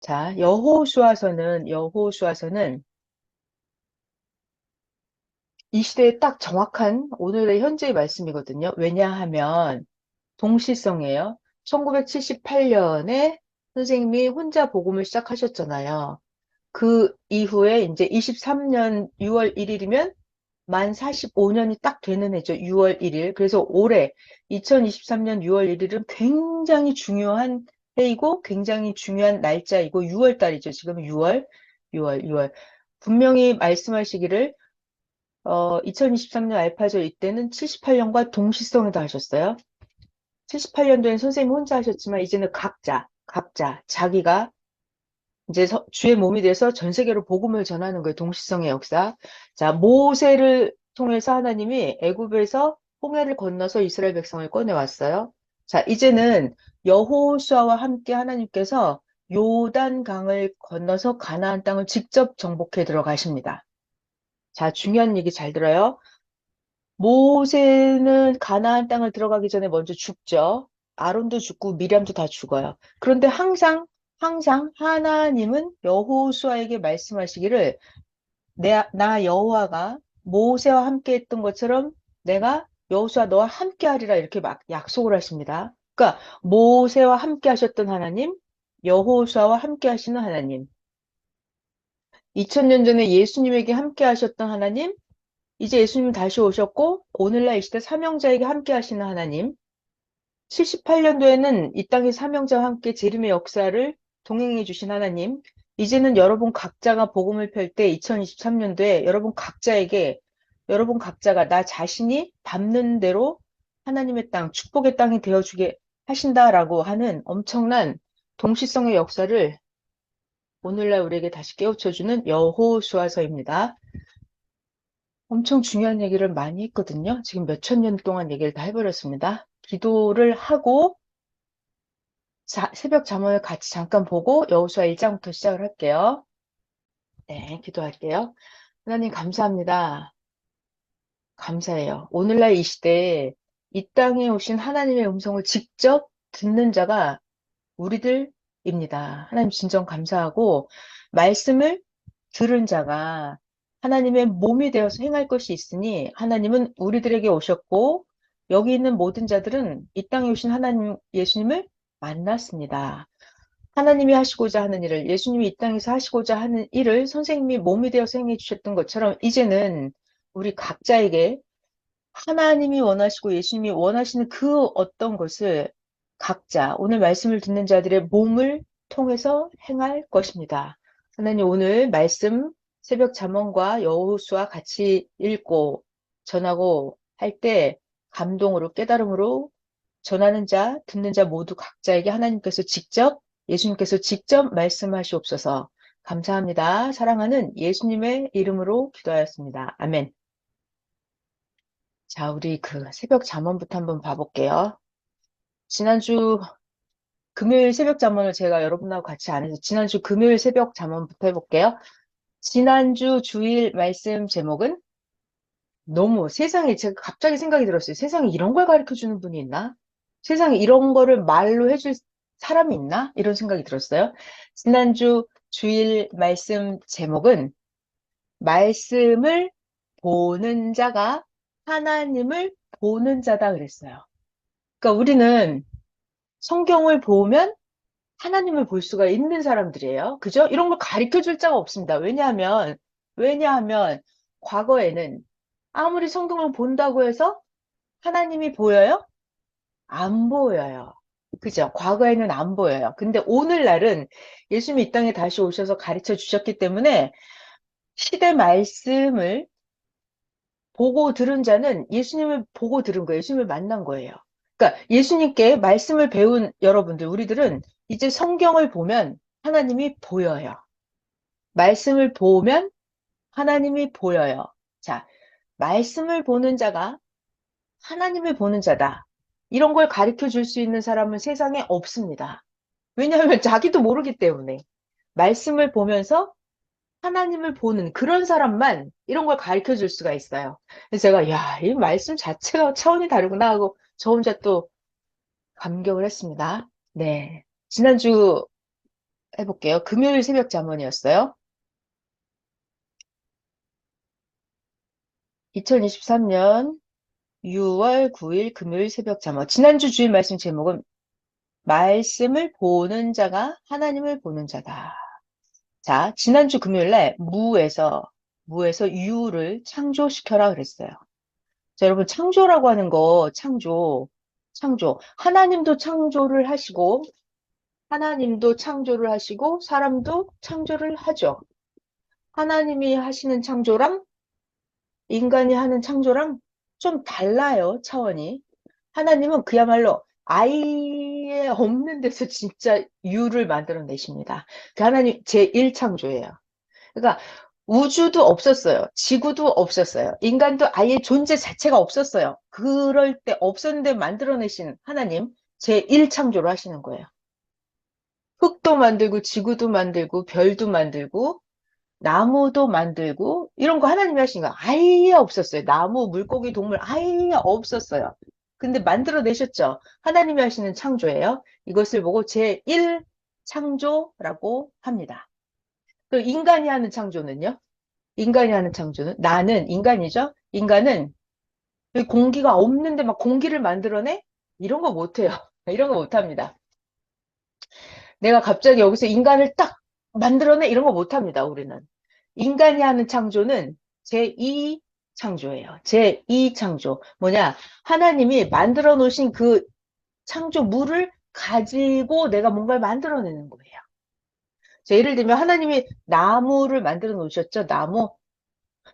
자, 여호수아서는 이 시대에 딱 정확한 오늘의 현재의 말씀이거든요. 왜냐하면 동시성이에요. 1978년에 선생님이 혼자 복음을 시작하셨잖아요. 그 이후에 이제 23년 6월 1일이면 만 45년이 딱 되는 해죠. 6월 1일. 그래서 올해 2023년 6월 1일은 굉장히 중요한 해이고 굉장히 중요한 날짜이고 6월 달이죠. 지금 6월. 분명히 말씀하시기를 2023년 알파죠. 이때는 78년과 동시성이다 하셨어요. 78년도엔 선생님 혼자 하셨지만 이제는 각자 자기가 이제 주의 몸이 돼서 전 세계로 복음을 전하는 거예요. 동시성의 역사. 자, 모세를 통해서 하나님이 애굽에서 홍해를 건너서 이스라엘 백성을 꺼내왔어요. 자, 이제는 여호수아와 함께 하나님께서 요단 강을 건너서 가나안 땅을 직접 정복해 들어가십니다. 자, 중요한 얘기 잘 들어요. 모세는 가나안 땅을 들어가기 전에 먼저 죽죠. 아론도 죽고 미리암도 다 죽어요. 그런데 항상 하나님은 여호수아에게 말씀하시기를 나 여호와가 모세와 함께 했던 것처럼 내가 여호수아 너와 함께 하리라 이렇게 막 약속을 하십니다. 그러니까 모세와 함께 하셨던 하나님, 여호수아와 함께 하시는 하나님, 2000년 전에 예수님에게 함께 하셨던 하나님, 이제 예수님 다시 오셨고 오늘날 이 시대 사명자에게 함께 하시는 하나님, 78년도에는 이 땅의 사명자와 함께 재림의 역사를 동행해 주신 하나님, 이제는 여러분 각자가 복음을 펼 때 2023년도에 여러분 각자가 나 자신이 밟는 대로 하나님의 땅, 축복의 땅이 되어주게 하신다라고 하는 엄청난 동시성의 역사를 오늘날 우리에게 다시 깨우쳐주는 여호수아서입니다. 엄청 중요한 얘기를 많이 했거든요. 지금 몇천 년 동안 얘기를 다 해버렸습니다. 기도를 하고 새벽 잠언을 같이 잠깐 보고 여호수아 1장부터 시작을 할게요. 네, 기도할게요. 하나님 감사합니다. 감사해요. 오늘날 이 시대에 이 땅에 오신 하나님의 음성을 직접 듣는 자가 우리들입니다. 하나님 진정 감사하고 말씀을 들은 자가 하나님의 몸이 되어서 행할 것이 있으니 하나님은 우리들에게 오셨고 여기 있는 모든 자들은 이 땅에 오신 하나님 예수님을 만났습니다. 하나님이 하시고자 하는 일을 예수님이 이 땅에서 하시고자 하는 일을 선생님이 몸이 되어서 행해 주셨던 것처럼 이제는 우리 각자에게 하나님이 원하시고 예수님이 원하시는 그 어떤 것을 각자 오늘 말씀을 듣는 자들의 몸을 통해서 행할 것입니다. 하나님 오늘 말씀 새벽 잠언과 여호수아 같이 읽고 전하고 할 때 감동으로 깨달음으로 전하는 자, 듣는 자 모두 각자에게 예수님께서 직접 말씀하시옵소서. 감사합니다. 사랑하는 예수님의 이름으로 기도하였습니다. 아멘. 자, 우리 그 새벽 잠언부터 한번 봐볼게요. 지난주 금요일 새벽 잠언을 제가 여러분하고 같이 안 해서 지난주 금요일 새벽 잠언부터 해볼게요. 지난주 주일 말씀 제목은 너무 세상에 제가 갑자기 생각이 들었어요. 세상에 이런 걸 가르쳐 주는 분이 있나? 세상에 이런 거를 말로 해줄 사람이 있나? 이런 생각이 들었어요. 지난주 주일 말씀 제목은 말씀을 보는 자가 하나님을 보는 자다 그랬어요. 그러니까 우리는 성경을 보면 하나님을 볼 수가 있는 사람들이에요. 그죠? 이런 걸 가르쳐 줄 자가 없습니다. 왜냐하면 과거에는 아무리 성경을 본다고 해서 하나님이 보여요? 안 보여요. 그죠? 과거에는 안 보여요. 근데 오늘날은 예수님이 이 땅에 다시 오셔서 가르쳐 주셨기 때문에 시대 말씀을 보고 들은 자는 예수님을 보고 들은 거예요. 예수님을 만난 거예요. 그러니까 예수님께 말씀을 배운 여러분들, 우리들은 이제 성경을 보면 하나님이 보여요. 말씀을 보면 하나님이 보여요. 자, 말씀을 보는 자가 하나님을 보는 자다. 이런 걸 가르쳐 줄 수 있는 사람은 세상에 없습니다. 왜냐하면 자기도 모르기 때문에. 말씀을 보면서 하나님을 보는 그런 사람만 이런 걸 가르쳐 줄 수가 있어요. 그래서 제가, 야, 이 말씀 자체가 차원이 다르구나 하고 저 혼자 또 감격을 했습니다. 네. 지난주 해볼게요. 금요일 새벽 잠언이었어요. 2023년 6월 9일 금요일 새벽 잠언. 지난주 주일 말씀 제목은 말씀을 보는 자가 하나님을 보는 자다. 자, 지난주 금요일날 무에서 유를 창조시켜라 그랬어요. 자, 여러분, 창조라고 하는 거, 창조. 하나님도 창조를 하시고, 사람도 창조를 하죠. 하나님이 하시는 창조랑 인간이 하는 창조랑 좀 달라요, 차원이. 하나님은 그야말로 아예 없는 데서 진짜 유를 만들어내십니다. 그 하나님 제1창조예요. 그러니까 우주도 없었어요. 지구도 없었어요. 인간도 아예 존재 자체가 없었어요. 그럴 때 없었는데 만들어내신 하나님 제1창조를 하시는 거예요. 흙도 만들고 지구도 만들고 별도 만들고 나무도 만들고 이런 거 하나님이 하신 거 아예 없었어요. 나무, 물고기, 동물 아예 없었어요. 근데 만들어내셨죠. 하나님이 하시는 창조예요. 이것을 보고 제1 창조라고 합니다. 그 인간이 하는 창조는 나는 인간이죠. 인간은 여기 공기가 없는데 막 공기를 만들어내? 이런 거 못해요. 이런 거 못합니다. 내가 갑자기 여기서 인간을 딱 만들어내? 이런 거 못합니다. 우리는. 인간이 하는 창조는 제2 창조예요. 제2 창조. 뭐냐? 하나님이 만들어 놓으신 그 창조물을 가지고 내가 뭔가를 만들어내는 거예요. 자, 예를 들면 하나님이 나무를 만들어 놓으셨죠? 나무.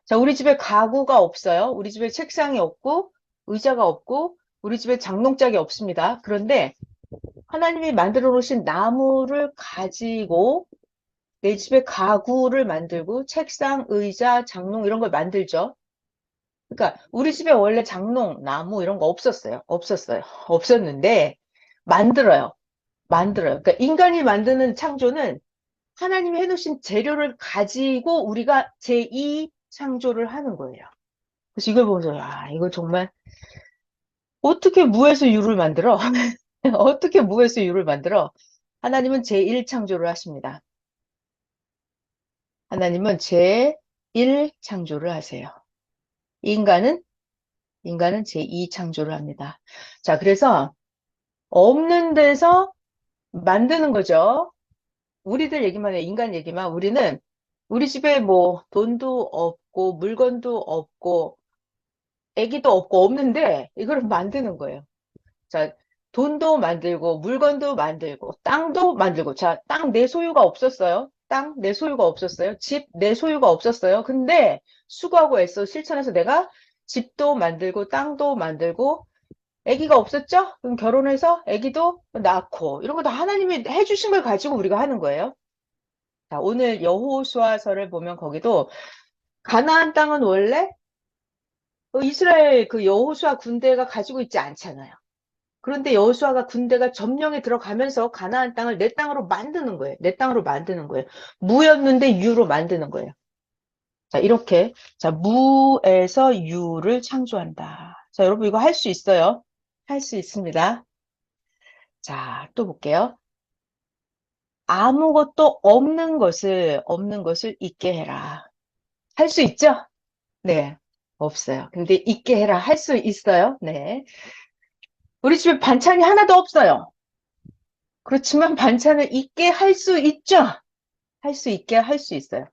자, 우리 집에 가구가 없어요. 우리 집에 책상이 없고, 의자가 없고, 우리 집에 장롱짝이 없습니다. 그런데 하나님이 만들어 놓으신 나무를 가지고 내 집에 가구를 만들고, 책상, 의자, 장롱 이런 걸 만들죠. 그러니까 우리 집에 원래 장롱, 나무 이런 거 없었어요. 없었어요. 없었는데 만들어요. 만들어요. 그러니까 인간이 만드는 창조는 하나님이 해놓으신 재료를 가지고 우리가 제2 창조를 하는 거예요. 그래서 이걸 보면서 이거 정말 어떻게 무에서 유를 만들어? 어떻게 무에서 유를 만들어? 하나님은 제1 창조를 하십니다. 하나님은 제1 창조를 하세요. 인간은 제2 창조를 합니다. 자, 그래서 없는 데서 만드는 거죠. 우리들 얘기만 해, 인간 얘기만. 우리는 우리 집에 뭐 돈도 없고 물건도 없고 애기도 없고 없는데 이걸 만드는 거예요. 자, 돈도 만들고 물건도 만들고 땅도 만들고. 자, 땅 내 소유가 없었어요. 땅 내 소유가 없었어요. 집 내 소유가 없었어요. 근데 수고하고 애써 실천해서 내가 집도 만들고 땅도 만들고 아기가 없었죠? 그럼 결혼해서 아기도 낳고 이런 거 다 하나님이 해주신 걸 가지고 우리가 하는 거예요. 자, 오늘 여호수아서를 보면 거기도 가나안 땅은 원래 이스라엘 그 여호수아 군대가 가지고 있지 않잖아요. 그런데 여호수아가 군대가 점령에 들어가면서 가나안 땅을 내 땅으로 만드는 거예요. 내 땅으로 만드는 거예요. 무였는데 유로 만드는 거예요. 자, 이렇게 자, 무에서 유를 창조한다. 자, 여러분 이거 할 수 있어요. 할 수 있습니다. 자, 또 볼게요. 아무것도 없는 것을 있게 해라. 할 수 있죠? 네. 없어요. 근데 있게 해라. 할 수 있어요? 네. 우리 집에 반찬이 하나도 없어요. 그렇지만 반찬을 있게 할 수 있죠? 할 수 있게 할 수 있어요.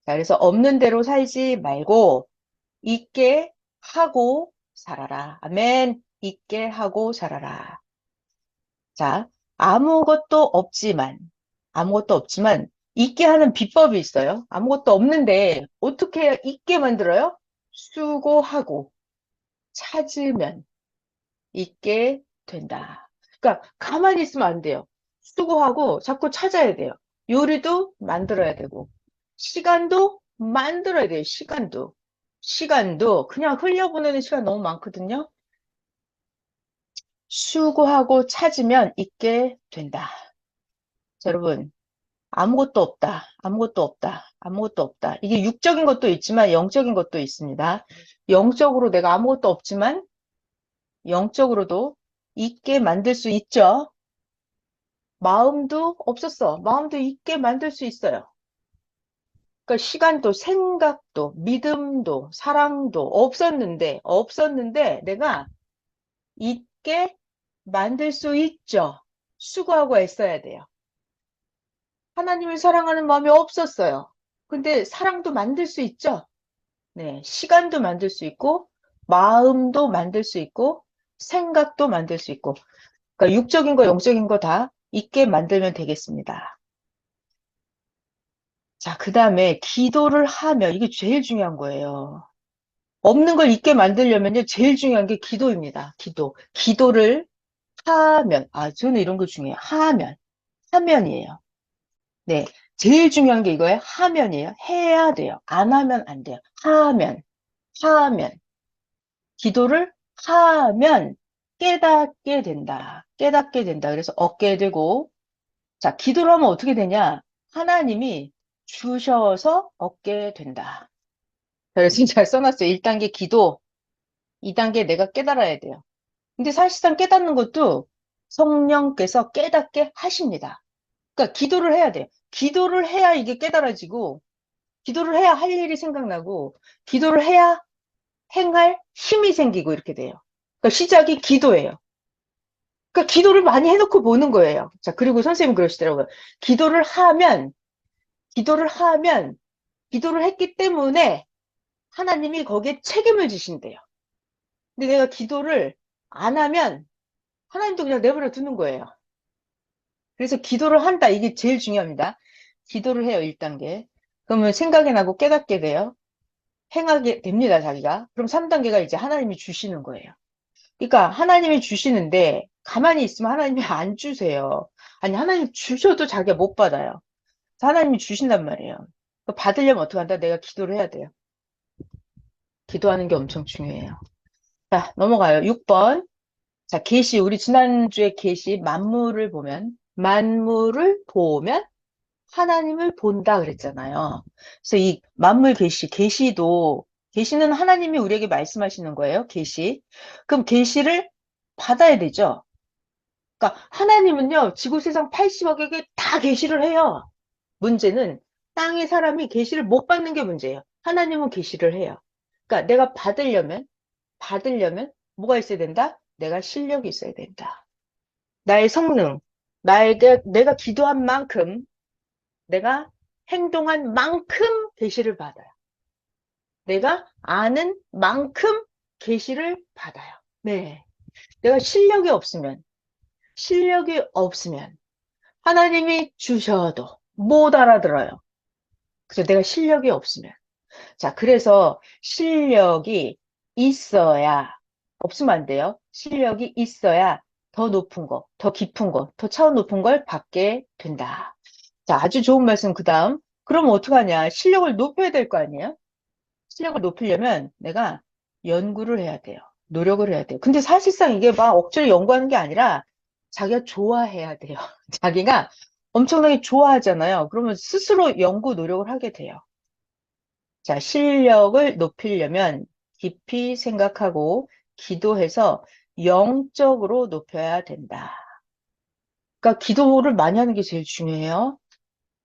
자, 그래서 없는 대로 살지 말고 있게 하고 살아라. 아멘. 있게 하고 살아라. 자, 아무것도 없지만 있게 하는 비법이 있어요. 아무것도 없는데 어떻게 있게 만들어요? 수고하고 찾으면 있게 된다. 그러니까 가만히 있으면 안 돼요. 수고하고 자꾸 찾아야 돼요. 요리도 만들어야 되고 시간도 만들어야 돼요. 시간도 그냥 흘려보내는 시간 너무 많거든요. 수고하고 찾으면 있게 된다. 자, 여러분 아무것도 없다. 아무것도 없다. 아무것도 없다. 이게 육적인 것도 있지만 영적인 것도 있습니다. 영적으로 내가 아무것도 없지만 영적으로도 있게 만들 수 있죠. 마음도 없었어. 마음도 있게 만들 수 있어요. 그러니까 시간도, 생각도, 믿음도, 사랑도 없었는데 내가 있게 만들 수 있죠. 수고하고 애써야 돼요. 하나님을 사랑하는 마음이 없었어요. 근데 사랑도 만들 수 있죠. 네, 시간도 만들 수 있고, 마음도 만들 수 있고, 생각도 만들 수 있고, 그러니까 육적인 거, 영적인 거 다 있게 만들면 되겠습니다. 자, 그 다음에 기도를 하면, 이게 제일 중요한 거예요. 없는 걸 있게 만들려면요, 제일 중요한 게 기도입니다. 기도. 기도를 하면, 저는 이런 거 중요해요. 하면이에요. 네. 제일 중요한 게 이거예요. 하면이에요. 해야 돼요. 안 하면 안 돼요. 하면. 기도를 하면 깨닫게 된다. 깨닫게 된다. 그래서 얻게 되고, 자, 기도를 하면 어떻게 되냐? 하나님이 주셔서 얻게 된다. 그래서 잘 써놨어요. 1단계 기도, 2단계 내가 깨달아야 돼요. 근데 사실상 깨닫는 것도 성령께서 깨닫게 하십니다. 그러니까 기도를 해야 돼요. 기도를 해야 이게 깨달아지고, 기도를 해야 할 일이 생각나고, 기도를 해야 행할 힘이 생기고 이렇게 돼요. 그러니까 시작이 기도예요. 그러니까 기도를 많이 해놓고 보는 거예요. 자, 그리고 선생님은 그러시더라고요. 기도를 하면, 기도를 하면, 기도를 했기 때문에 하나님이 거기에 책임을 지신대요. 근데 내가 기도를 안 하면 하나님도 그냥 내버려 두는 거예요. 그래서 기도를 한다. 이게 제일 중요합니다. 기도를 해요, 1단계. 그러면 생각이 나고 깨닫게 돼요. 행하게 됩니다, 자기가. 그럼 3단계가 이제 하나님이 주시는 거예요. 그러니까 하나님이 주시는데 가만히 있으면 하나님이 안 주세요. 아니, 하나님 주셔도 자기가 못 받아요. 하나님이 주신단 말이에요. 받으려면 어떻게 한다? 내가 기도를 해야 돼요. 기도하는 게 엄청 중요해요. 자, 넘어가요. 6번. 자, 계시. 우리 지난주에 계시 만물을 보면 하나님을 본다 그랬잖아요. 그래서 이 만물 계시는 하나님이 우리에게 말씀하시는 거예요. 계시. 그럼 계시를 받아야 되죠. 그러니까 하나님은요, 지구 세상 80억에게 다 계시를 해요. 문제는 땅의 사람이 계시를 못 받는 게 문제예요. 하나님은 계시를 해요. 그러니까 내가 받으려면 뭐가 있어야 된다? 내가 실력이 있어야 된다. 나의 성능, 내가 기도한 만큼, 내가 행동한 만큼 계시를 받아요. 내가 아는 만큼 계시를 받아요. 네. 내가 실력이 없으면 하나님이 주셔도 못 알아들어요. 그래서 내가 실력이 없으면. 자, 그래서 실력이 있어야, 없으면 안 돼요. 실력이 있어야 더 높은 거, 더 깊은 거, 더 차원 높은 걸 받게 된다. 자, 아주 좋은 말씀 그 다음. 그러면 어떡하냐? 실력을 높여야 될 거 아니에요? 실력을 높이려면 내가 연구를 해야 돼요. 노력을 해야 돼요. 근데 사실상 이게 막 억지로 연구하는 게 아니라 자기가 좋아해야 돼요. 자기가 엄청나게 좋아하잖아요. 그러면 스스로 연구 노력을 하게 돼요. 자, 실력을 높이려면 깊이 생각하고 기도해서 영적으로 높여야 된다. 그러니까 기도를 많이 하는 게 제일 중요해요.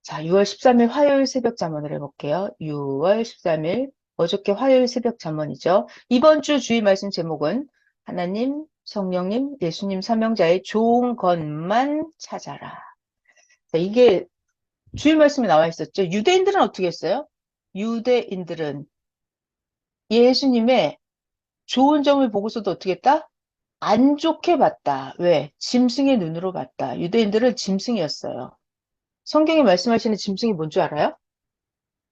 자, 6월 13일 화요일 새벽 잠언을 해볼게요. 6월 13일 어저께 화요일 새벽 잠언이죠. 이번 주 주일 말씀 제목은 하나님, 성령님, 예수님 삼형자의 좋은 것만 찾아라. 자, 이게 주일 말씀에 나와 있었죠. 유대인들은 어떻게 했어요? 유대인들은 예수님의 좋은 점을 보고서도 어떻게 했다? 안 좋게 봤다. 왜? 짐승의 눈으로 봤다. 유대인들은 짐승이었어요. 성경이 말씀하시는 짐승이 뭔 줄 알아요?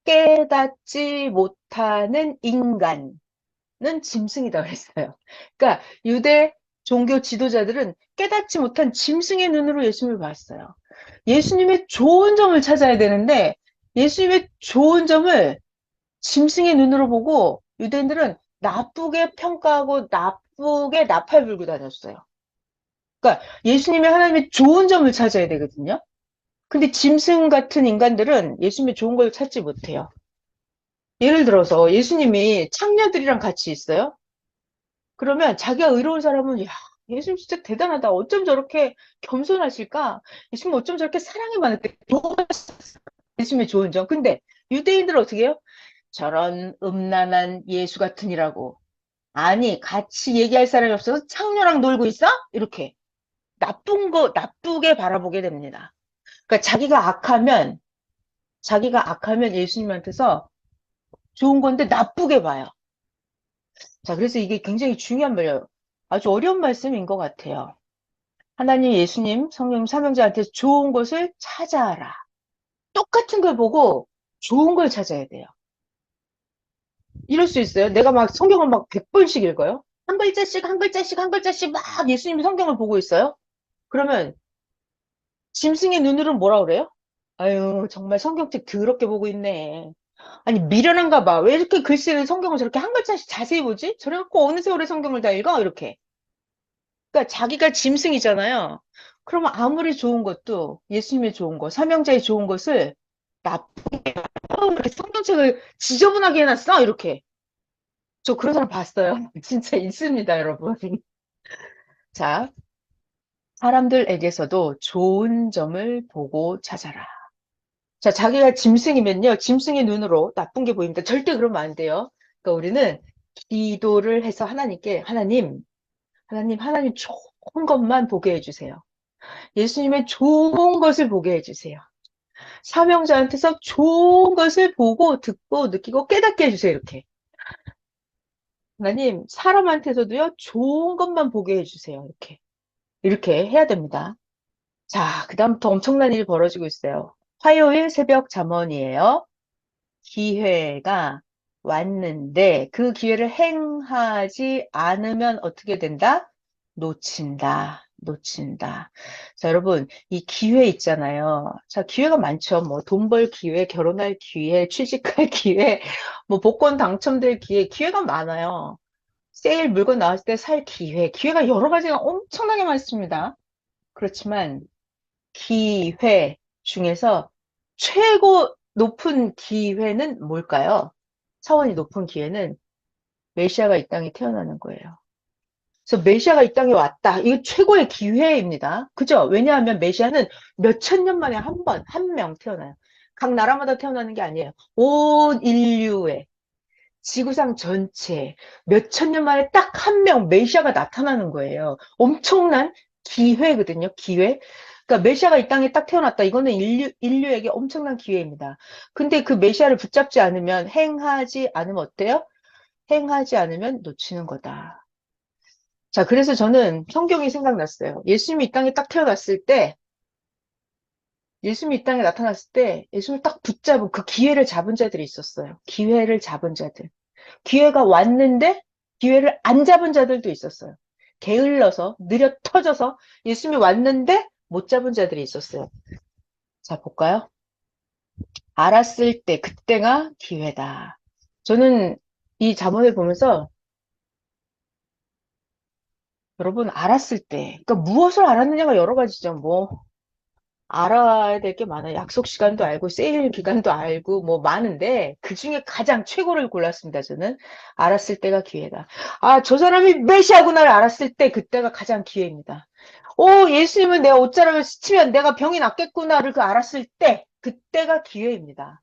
깨닫지 못하는 인간은 짐승이라고 했어요. 그러니까 유대 종교 지도자들은 깨닫지 못한 짐승의 눈으로 예수님을 봤어요. 예수님의 좋은 점을 찾아야 되는데 예수님의 좋은 점을 짐승의 눈으로 보고 유대인들은 나쁘게 평가하고 나쁘게 나팔 불고 다녔어요. 그러니까 예수님의 하나님의 좋은 점을 찾아야 되거든요. 근데 짐승 같은 인간들은 예수님의 좋은 걸 찾지 못해요. 예를 들어서 예수님이 창녀들이랑 같이 있어요. 그러면 자기가 의로운 사람은 야, 예수님 진짜 대단하다. 어쩜 저렇게 겸손하실까? 예수님 어쩜 저렇게 사랑이 많을까? 예수님의 좋은 점. 근데 유대인들은 어떻게 해요? 저런 음란한 예수 같으니라고. 아니, 같이 얘기할 사람이 없어서 창녀랑 놀고 있어? 이렇게. 나쁘게 바라보게 됩니다. 그러니까 자기가 악하면 예수님한테서 좋은 건데 나쁘게 봐요. 자, 그래서 이게 굉장히 중요한 말이에요. 아주 어려운 말씀인 것 같아요. 하나님, 예수님, 성령 삼형제한테 좋은 것을 찾아라. 똑같은 걸 보고 좋은 걸 찾아야 돼요. 이럴 수 있어요. 내가 막 성경을 막 100번씩 읽어요. 한 글자씩, 한 글자씩, 한 글자씩 막 예수님이 성경을 보고 있어요. 그러면 짐승의 눈으로는 뭐라 그래요? 아유, 정말 성경책 더럽게 보고 있네. 아니, 미련한가 봐. 왜 이렇게 글씨를 성경을 저렇게 한 글자씩 자세히 보지? 저래갖고 어느 세월에 성경을 다 읽어? 이렇게. 그러니까 자기가 짐승이잖아요. 그러면 아무리 좋은 것도 예수님의 좋은 것, 삼형제의 좋은 것을 이렇게 성경책을 지저분하게 해놨어? 이렇게. 저 그런 사람 봤어요. 진짜 있습니다, 여러분. 자, 사람들에게서도 좋은 점을 보고 찾아라. 자, 자기가 짐승이면요, 짐승의 눈으로 나쁜 게 보입니다. 절대 그러면 안 돼요. 그러니까 우리는 기도를 해서 하나님 좋은 것만 보게 해주세요. 예수님의 좋은 것을 보게 해주세요. 사명자한테서 좋은 것을 보고 듣고 느끼고 깨닫게 해주세요. 이렇게. 하나님, 사람한테서도요, 좋은 것만 보게 해주세요. 이렇게. 이렇게 해야 됩니다. 자, 그다음부터 엄청난 일이 벌어지고 있어요. 화요일 새벽 잠언이에요. 기회가 왔는데 그 기회를 행하지 않으면 어떻게 된다? 놓친다. 놓친다. 자, 여러분, 이 기회 있잖아요. 자, 기회가 많죠. 뭐, 돈 벌 기회, 결혼할 기회, 취직할 기회, 뭐, 복권 당첨될 기회, 기회가 많아요. 세일 물건 나왔을 때 살 기회, 기회가 여러 가지가 엄청나게 많습니다. 그렇지만, 기회 중에서 최고 높은 기회는 뭘까요? 차원이 높은 기회는 메시아가 이 땅에 태어나는 거예요. 그래서 메시아가 이 땅에 왔다. 이거 최고의 기회입니다. 그죠? 왜냐하면 메시아는 몇천 년 만에 한 번, 한 명 태어나요. 각 나라마다 태어나는 게 아니에요. 온 인류에, 지구상 전체에 몇천 년 만에 딱 한 명 메시아가 나타나는 거예요. 엄청난 기회거든요. 기회. 그러니까 메시아가 이 땅에 딱 태어났다. 이거는 인류에게 엄청난 기회입니다. 근데 그 메시아를 붙잡지 않으면 행하지 않으면 어때요? 행하지 않으면 놓치는 거다. 자, 그래서 저는 성경이 생각났어요. 예수님이 이 땅에 딱 태어났을 때, 예수님이 이 땅에 나타났을 때, 예수님을 딱 붙잡은 그 기회를 잡은 자들이 있었어요. 기회를 잡은 자들. 기회가 왔는데, 기회를 안 잡은 자들도 있었어요. 게을러서, 느려 터져서, 예수님이 왔는데, 못 잡은 자들이 있었어요. 자, 볼까요? 알았을 때, 그때가 기회다. 저는 이 잠언을 보면서, 여러분, 알았을 때, 그러니까 무엇을 알았느냐가 여러 가지죠. 뭐, 알아야 될 게 많아요. 약속 시간도 알고, 세일 기간도 알고, 뭐 많은데, 그 중에 가장 최고를 골랐습니다. 저는 알았을 때가 기회다. 아, 저 사람이 메시아구나를 알았을 때, 그때가 가장 기회입니다. 오, 예수님은 내가 옷자락을 스치면 내가 병이 낫겠구나를 그 알았을 때, 그때가 기회입니다.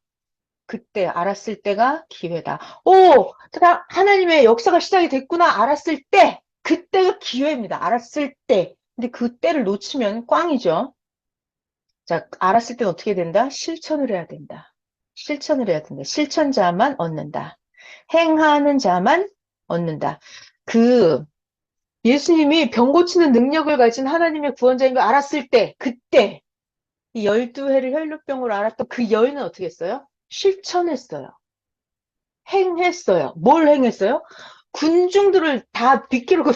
그때 알았을 때가 기회다. 오, 하나님의 역사가 시작이 됐구나 알았을 때, 그때가 기회입니다. 알았을 때. 근데 그 때를 놓치면 꽝이죠. 자, 알았을 땐 어떻게 된다? 실천을 해야 된다. 실천을 해야 된다. 실천자만 얻는다. 행하는 자만 얻는다. 그 예수님이 병 고치는 능력을 가진 하나님의 구원자인 걸 알았을 때, 그때 이 12해를 혈루병으로 알았던 그 여인은 어떻게 했어요? 실천했어요. 행했어요. 뭘 행했어요? 군중들을 다 비집고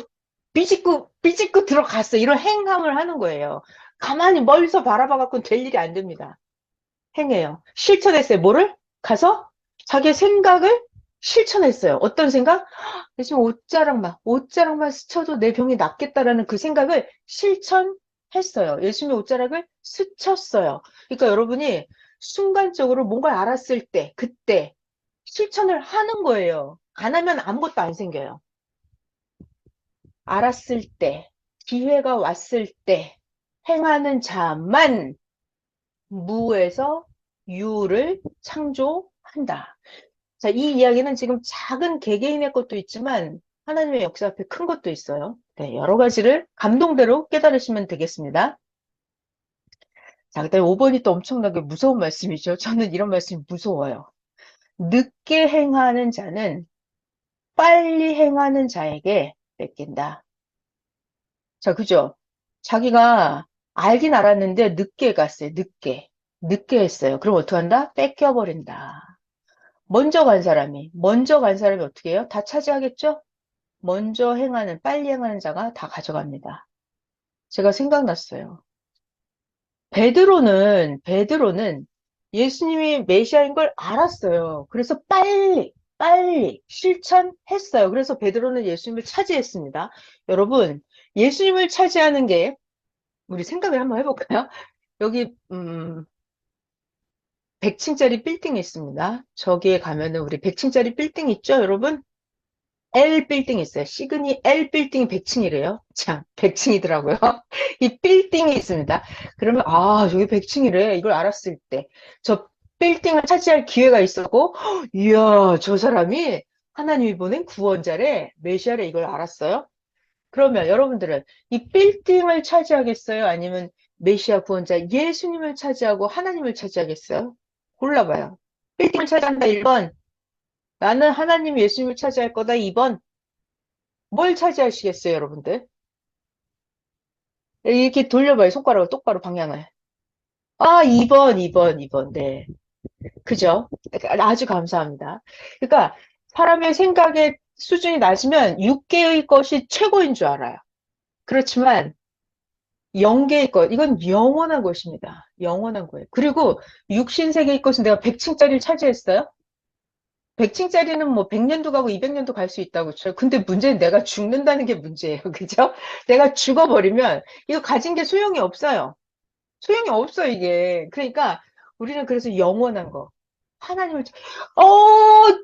들어갔어요. 이런 행함을 하는 거예요. 가만히 멀리서 바라봐갖고는 될 일이 안 됩니다. 행해요. 실천했어요. 뭐를? 가서 자기의 생각을 실천했어요. 어떤 생각? 요즘 옷자락만 스쳐도 내 병이 낫겠다라는 그 생각을 실천했어요. 예수님의 옷자락을 스쳤어요. 그러니까 여러분이 순간적으로 뭔가를 알았을 때, 그때 실천을 하는 거예요. 안 하면 아무것도 안 생겨요. 알았을 때. 기회가 왔을 때 행하는 자만 무에서 유를 창조한다. 자, 이 이야기는 지금 작은 개개인의 것도 있지만 하나님의 역사 앞에 큰 것도 있어요. 네, 여러 가지를 감동대로 깨달으시면 되겠습니다. 자, 그다음에 5번이 또 엄청나게 무서운 말씀이죠. 저는 이런 말씀이 무서워요. 늦게 행하는 자는 빨리 행하는 자에게 뺏긴다. 자, 그죠? 자기가 알긴 알았는데 늦게 갔어요. 늦게. 늦게 했어요. 그럼 어떡한다? 뺏겨버린다. 먼저 간 사람이 어떻게 해요? 다 차지하겠죠? 먼저 행하는, 빨리 행하는 자가 다 가져갑니다. 제가 생각났어요. 베드로는 예수님이 메시아인 걸 알았어요. 그래서 빨리 실천했어요. 그래서 베드로는 예수님을 차지했습니다. 여러분, 예수님을 차지하는 게 우리 생각을 한번 해볼까요? 여기 100층짜리 빌딩이 있습니다. 저기에 가면은 우리 100층짜리 빌딩 있죠, 여러분? L 빌딩 있어요. 시그니 L 빌딩이 100층이래요. 참, 100층이더라고요. 이 빌딩이 있습니다. 그러면 아, 저기 100층이래. 이걸 알았을 때 저 빌딩을 차지할 기회가 있었고, 이야, 저 사람이 하나님이 보낸 구원자래, 메시아래, 이걸 알았어요. 그러면 여러분들은 이 빌딩을 차지하겠어요? 아니면 메시아 구원자 예수님을 차지하고 하나님을 차지하겠어요? 골라봐요. 빌딩을 차지한다 1번. 나는 하나님 예수님을 차지할 거다 2번. 뭘 차지하시겠어요, 여러분들? 이렇게 돌려봐요. 손가락을 똑바로 방향을. 아, 2번. 네. 그죠? 아주 감사합니다. 그러니까 사람의 생각의 수준이 낮으면 6개의 것이 최고인 줄 알아요. 그렇지만 0개의 것, 이건 영원한 것입니다. 영원한 거예요. 그리고 육신세계의 것은 내가 100층짜리를 차지했어요? 100층짜리는 뭐 100년도 가고 200년도 갈 수 있다고 쳐요. 근데 문제는 내가 죽는다는 게 문제예요. 그죠? 내가 죽어버리면 이거 가진 게 소용이 없어요. 소용이 없어, 이게. 그러니까 우리는 그래서 영원한 거. 하나님을,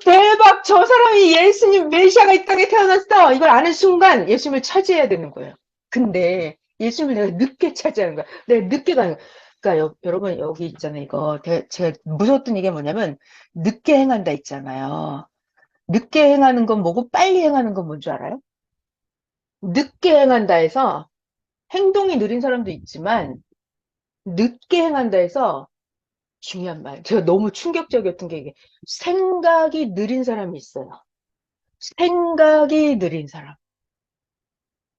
대박! 저 사람이 예수님 메시아가 이 땅에 태어났어! 이걸 아는 순간 예수님을 차지해야 되는 거예요. 근데 예수님을 내가 늦게 차지하는 거야. 내가 늦게 가는 거야. 그러니까 여러분 여기 있잖아요. 이거 제가 무서웠던 얘기가 뭐냐면 늦게 행한다 있잖아요. 늦게 행하는 건 뭐고 빨리 행하는 건 뭔 줄 알아요? 늦게 행한다 해서 행동이 느린 사람도 있지만 늦게 행한다 해서 중요한 말. 제가 너무 충격적이었던 게 이게 생각이 느린 사람이 있어요. 생각이 느린 사람.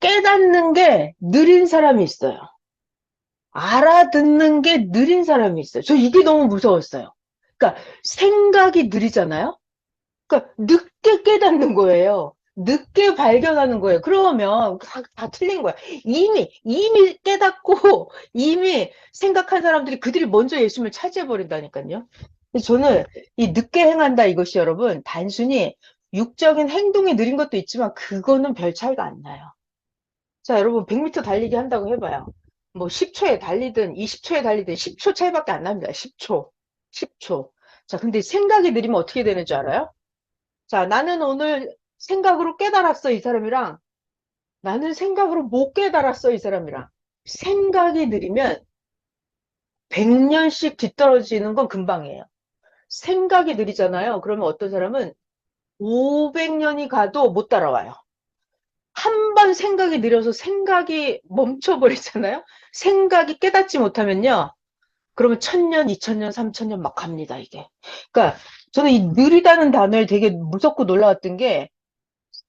깨닫는 게 느린 사람이 있어요. 알아듣는 게 느린 사람이 있어요. 저 이게 너무 무서웠어요. 그러니까 생각이 느리잖아요. 그러니까 늦게 깨닫는 거예요. 늦게 발견하는 거예요. 그러면 다 틀린 거야. 이미 깨닫고 이미 생각한 사람들이 그들이 먼저 예수님을 차지해 버린다니까요. 그래서 저는 이 늦게 행한다 이것이 여러분 단순히 육적인 행동이 느린 것도 있지만 그거는 별 차이가 안 나요. 자, 여러분 100m 달리기 한다고 해봐요. 뭐 10초에 달리든 20초에 달리든 10초 차이밖에 안 납니다. 10초. 10초. 자, 근데 생각이 느리면 어떻게 되는 줄 알아요? 자, 나는 오늘 생각으로 깨달았어, 이 사람이랑. 나는 생각으로 못 깨달았어, 이 사람이랑. 생각이 느리면 100년씩 뒤떨어지는 건 금방이에요. 생각이 느리잖아요. 그러면 어떤 사람은 500년이 가도 못 따라와요. 한 번 생각이 느려서 생각이 멈춰버리잖아요. 생각이 깨닫지 못하면요. 그러면 1000년, 2000년, 3000년 막 갑니다, 이게. 그러니까 저는 이 느리다는 단어에 되게 무섭고 놀라웠던 게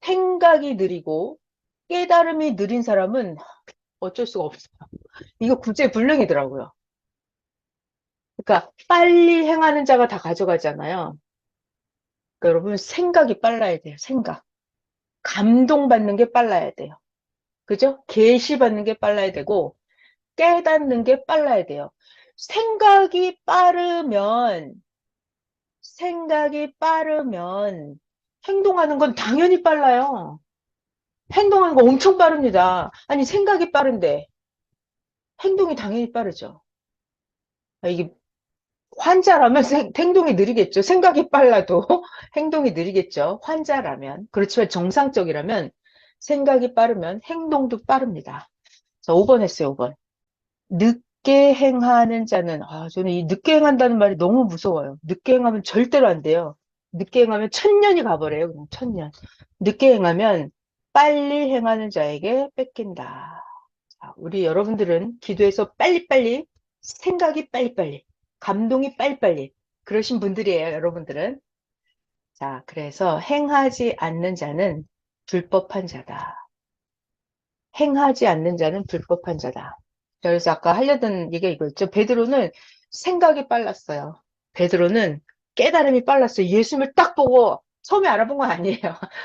생각이 느리고 깨달음이 느린 사람은 어쩔 수가 없어요. 이거 구제불능이더라고요. 그러니까 빨리 행하는 자가 다 가져가잖아요. 그러니까 여러분 생각이 빨라야 돼요. 생각. 감동받는 게 빨라야 돼요. 그죠? 계시받는 게 빨라야 되고 깨닫는 게 빨라야 돼요. 생각이 빠르면 생각이 빠르면 행동하는 건 당연히 빨라요. 행동하는 거 엄청 빠릅니다. 아니 생각이 빠른데 행동이 당연히 빠르죠. 이게 환자라면 행동이 느리겠죠. 생각이 빨라도 행동이 느리겠죠. 환자라면. 그렇지만 정상적이라면 생각이 빠르면 행동도 빠릅니다. 자, 5번 했어요, 5번. 늦게 행하는 자는, 저는 이 늦게 행한다는 말이 너무 무서워요. 늦게 행하면 절대로 안 돼요. 늦게 행하면 천년이 가버려요, 그냥 천년. 늦게 행하면 빨리 행하는 자에게 뺏긴다. 자, 우리 여러분들은 기도에서 빨리빨리, 생각이 빨리빨리, 감동이 빨리빨리, 그러신 분들이에요, 여러분들은. 자, 그래서 행하지 않는 자는 불법한 자다. 행하지 않는 자는 불법한 자다. 그래서 아까 하려던 얘기가 이거였죠. 베드로는 생각이 빨랐어요. 베드로는 깨달음이 빨랐어요. 예수님을 딱 보고 처음에 알아본 건 아니에요.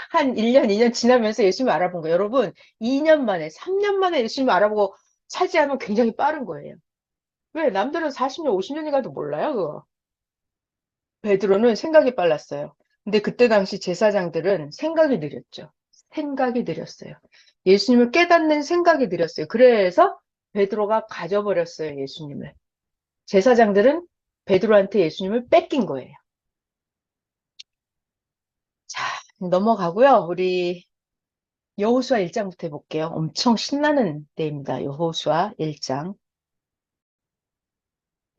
한 1년, 2년 지나면서 예수님을 알아본 거예요. 여러분, 2년 만에, 3년 만에 예수님을 알아보고 차지하면 굉장히 빠른 거예요. 왜? 남들은 40년, 50년이 가도 몰라요, 그거. 베드로는 생각이 빨랐어요. 근데 그때 당시 제사장들은 생각이 느렸죠. 생각이 느렸어요. 예수님을 깨닫는 생각이 느렸어요. 그래서 베드로가 가져버렸어요, 예수님을. 제사장들은 베드로한테 예수님을 뺏긴 거예요. 자, 넘어가고요. 우리 여호수아 1장부터 해볼게요. 엄청 신나는 때입니다. 여호수아 1장.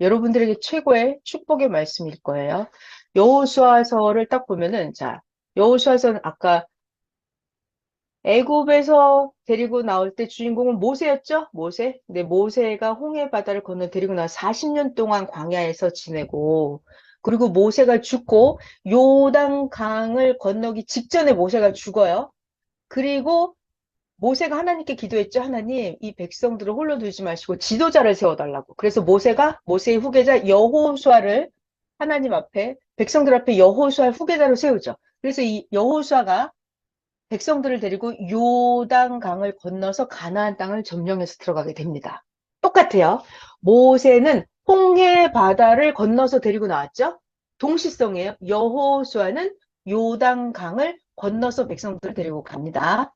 여러분들에게 최고의 축복의 말씀일 거예요. 여호수아서를 딱 보면은, 자, 여호수아서는 아까 애굽에서 데리고 나올 때 주인공은 모세였죠? 모세. 근데 모세가 홍해 바다를 건너 데리고 나서 40년 동안 광야에서 지내고, 그리고 모세가 죽고 요단 강을 건너기 직전에 모세가 죽어요. 그리고 모세가 하나님께 기도했죠. 하나님, 이 백성들을 홀로 두지 마시고 지도자를 세워달라고. 그래서 모세가 모세의 후계자 여호수아를 하나님 앞에, 백성들 앞에 여호수아의 후계자로 세우죠. 그래서 이 여호수아가 백성들을 데리고 요단 강을 건너서 가나안 땅을 점령해서 들어가게 됩니다. 똑같아요. 모세는 홍해 바다를 건너서 데리고 나왔죠. 동시성이에요. 여호수아는 요단 강을 건너서 백성들을 데리고 갑니다.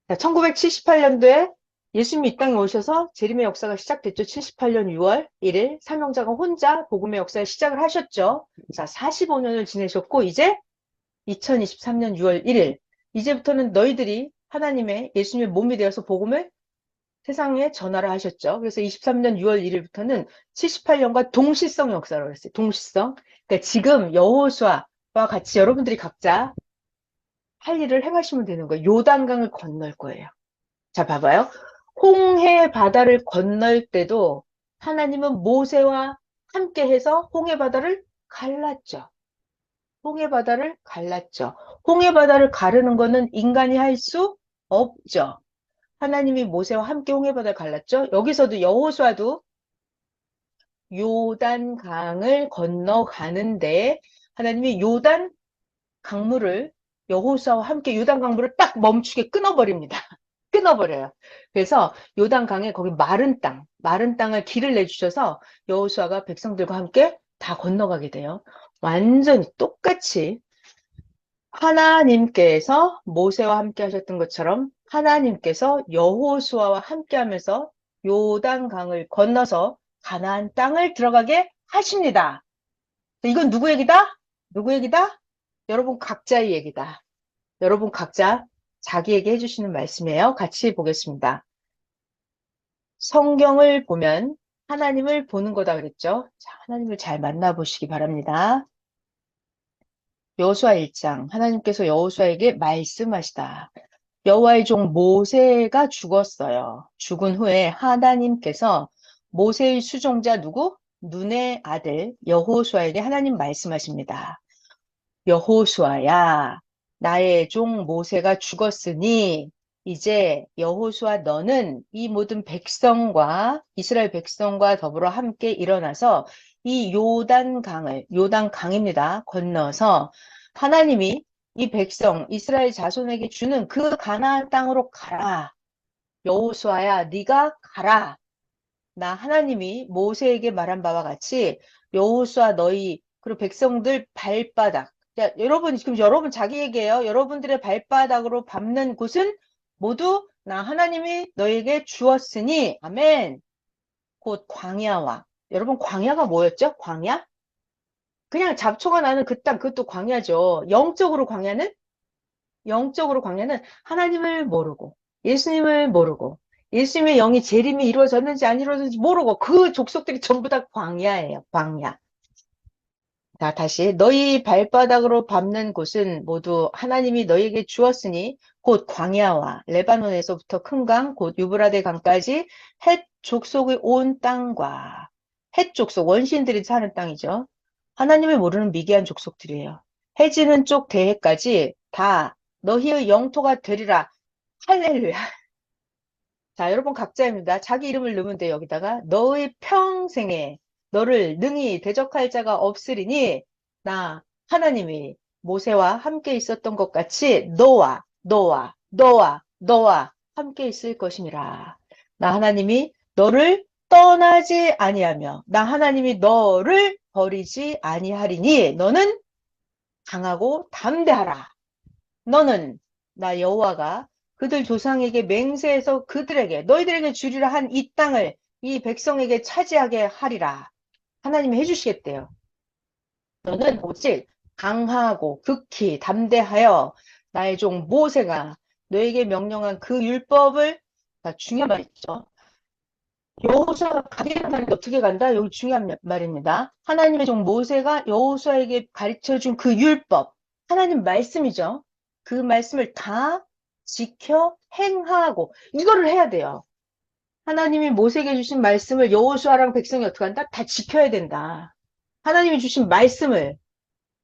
1978년도에 예수님이 이 땅에 오셔서 재림의 역사가 시작됐죠. 78년 6월 1일 삼형제가 혼자 복음의 역사를 시작을 하셨죠. 자, 45년을 지내셨고 이제 2023년 6월 1일 이제부터는 너희들이 하나님의 예수님의 몸이 되어서 복음을 세상에 전하라 하셨죠. 그래서 23년 6월 1일부터는 78년과 동시성 역사라고 했어요. 동시성. 그러니까 지금 여호수아와 같이 여러분들이 각자 할 일을 행하시면 되는 거예요. 요단강을 건널 거예요. 자, 봐봐요. 홍해 바다를 건널 때도 하나님은 모세와 함께 해서 홍해 바다를 갈랐죠. 홍해 바다를 갈랐죠. 홍해 바다를 가르는 거는 인간이 할 수 없죠. 하나님이 모세와 함께 홍해 바다를 갈랐죠. 여기서도 여호수아도 요단 강을 건너가는데 하나님이 요단 강물을 여호수아와 함께 요단 강물을 딱 멈추게 끊어버립니다. 끊어버려요. 그래서 요단 강에 거기 마른 땅을 길을 내주셔서 여호수아가 백성들과 함께 다 건너가게 돼요. 완전히 똑같이 하나님께서 모세와 함께 하셨던 것처럼 하나님께서 여호수아와 함께 하면서 요단강을 건너서 가나안 땅을 들어가게 하십니다. 이건 누구 얘기다? 누구 얘기다? 여러분 각자의 얘기다. 여러분 각자 자기에게 해주시는 말씀이에요. 같이 보겠습니다. 성경을 보면 하나님을 보는 거다 그랬죠? 자, 하나님을 잘 만나보시기 바랍니다. 여호수아 1장 하나님께서 여호수아에게 말씀하시다. 여호와의 종 모세가 죽었어요. 죽은 후에 하나님께서 모세의 수종자 누구? 눈의 아들 여호수아에게 하나님 말씀하십니다. 여호수아야, 나의 종 모세가 죽었으니 이제 여호수아 너는 이 모든 백성과 이스라엘 백성과 더불어 함께 일어나서 이 요단 강입니다. 건너서 하나님이 이 백성 이스라엘 자손에게 주는 그 가나안 땅으로 가라. 여호수아야, 네가 가라. 나 하나님이 모세에게 말한 바와 같이 여호수아 너희 그리고 백성들 발바닥. 자, 여러분 지금 여러분 자기 얘기예요. 여러분들의 발바닥으로 밟는 곳은 모두 나 하나님이 너에게 주었으니 아멘. 곧 광야와 여러분 광야가 뭐였죠? 광야? 그냥 잡초가 나는 그 땅 그것도 광야죠. 영적으로 광야는 하나님을 모르고 예수님을 모르고 예수님의 영이 재림이 이루어졌는지 안 이루어졌는지 모르고 그 족속들이 전부 다 광야예요. 광야. 자, 다시 너희 발바닥으로 밟는 곳은 모두 하나님이 너희에게 주었으니 곧 광야와 레바논에서부터 큰 강, 곧 유브라데 강까지 헷 족속의 온 땅과 헷 족속, 원시인들이 사는 땅이죠. 하나님을 모르는 미개한 족속들이에요. 해지는 쪽 대해까지 다 너희의 영토가 되리라. 할렐루야. 자, 여러분 각자입니다. 자기 이름을 넣으면 돼요. 여기다가 너의 평생에 너를 능히 대적할 자가 없으리니 나 하나님이 모세와 함께 있었던 것 같이 너와 함께 있을 것임이라. 나 하나님이 너를 떠나지 아니하며 나 하나님이 너를 버리지 아니하리니 너는 강하고 담대하라. 너는 나 여호와가 그들 조상에게 맹세해서 그들에게 너희들에게 주리라 한 이 땅을 이 백성에게 차지하게 하리라. 하나님이 해주시겠대요. 너는 오직 강하고 극히 담대하여 나의 종 모세가 너에게 명령한 그 율법을, 중요한 말 있죠. 여호수아가 가기를 하는데 어떻게 간다? 여기 중요한 말입니다. 하나님의 종 모세가 여호수아에게 가르쳐준 그 율법, 하나님 말씀이죠. 그 말씀을 다 지켜 행하고 이거를 해야 돼요. 하나님이 모세에게 주신 말씀을 여호수아랑 백성이 어떻게 한다? 다 지켜야 된다. 하나님이 주신 말씀을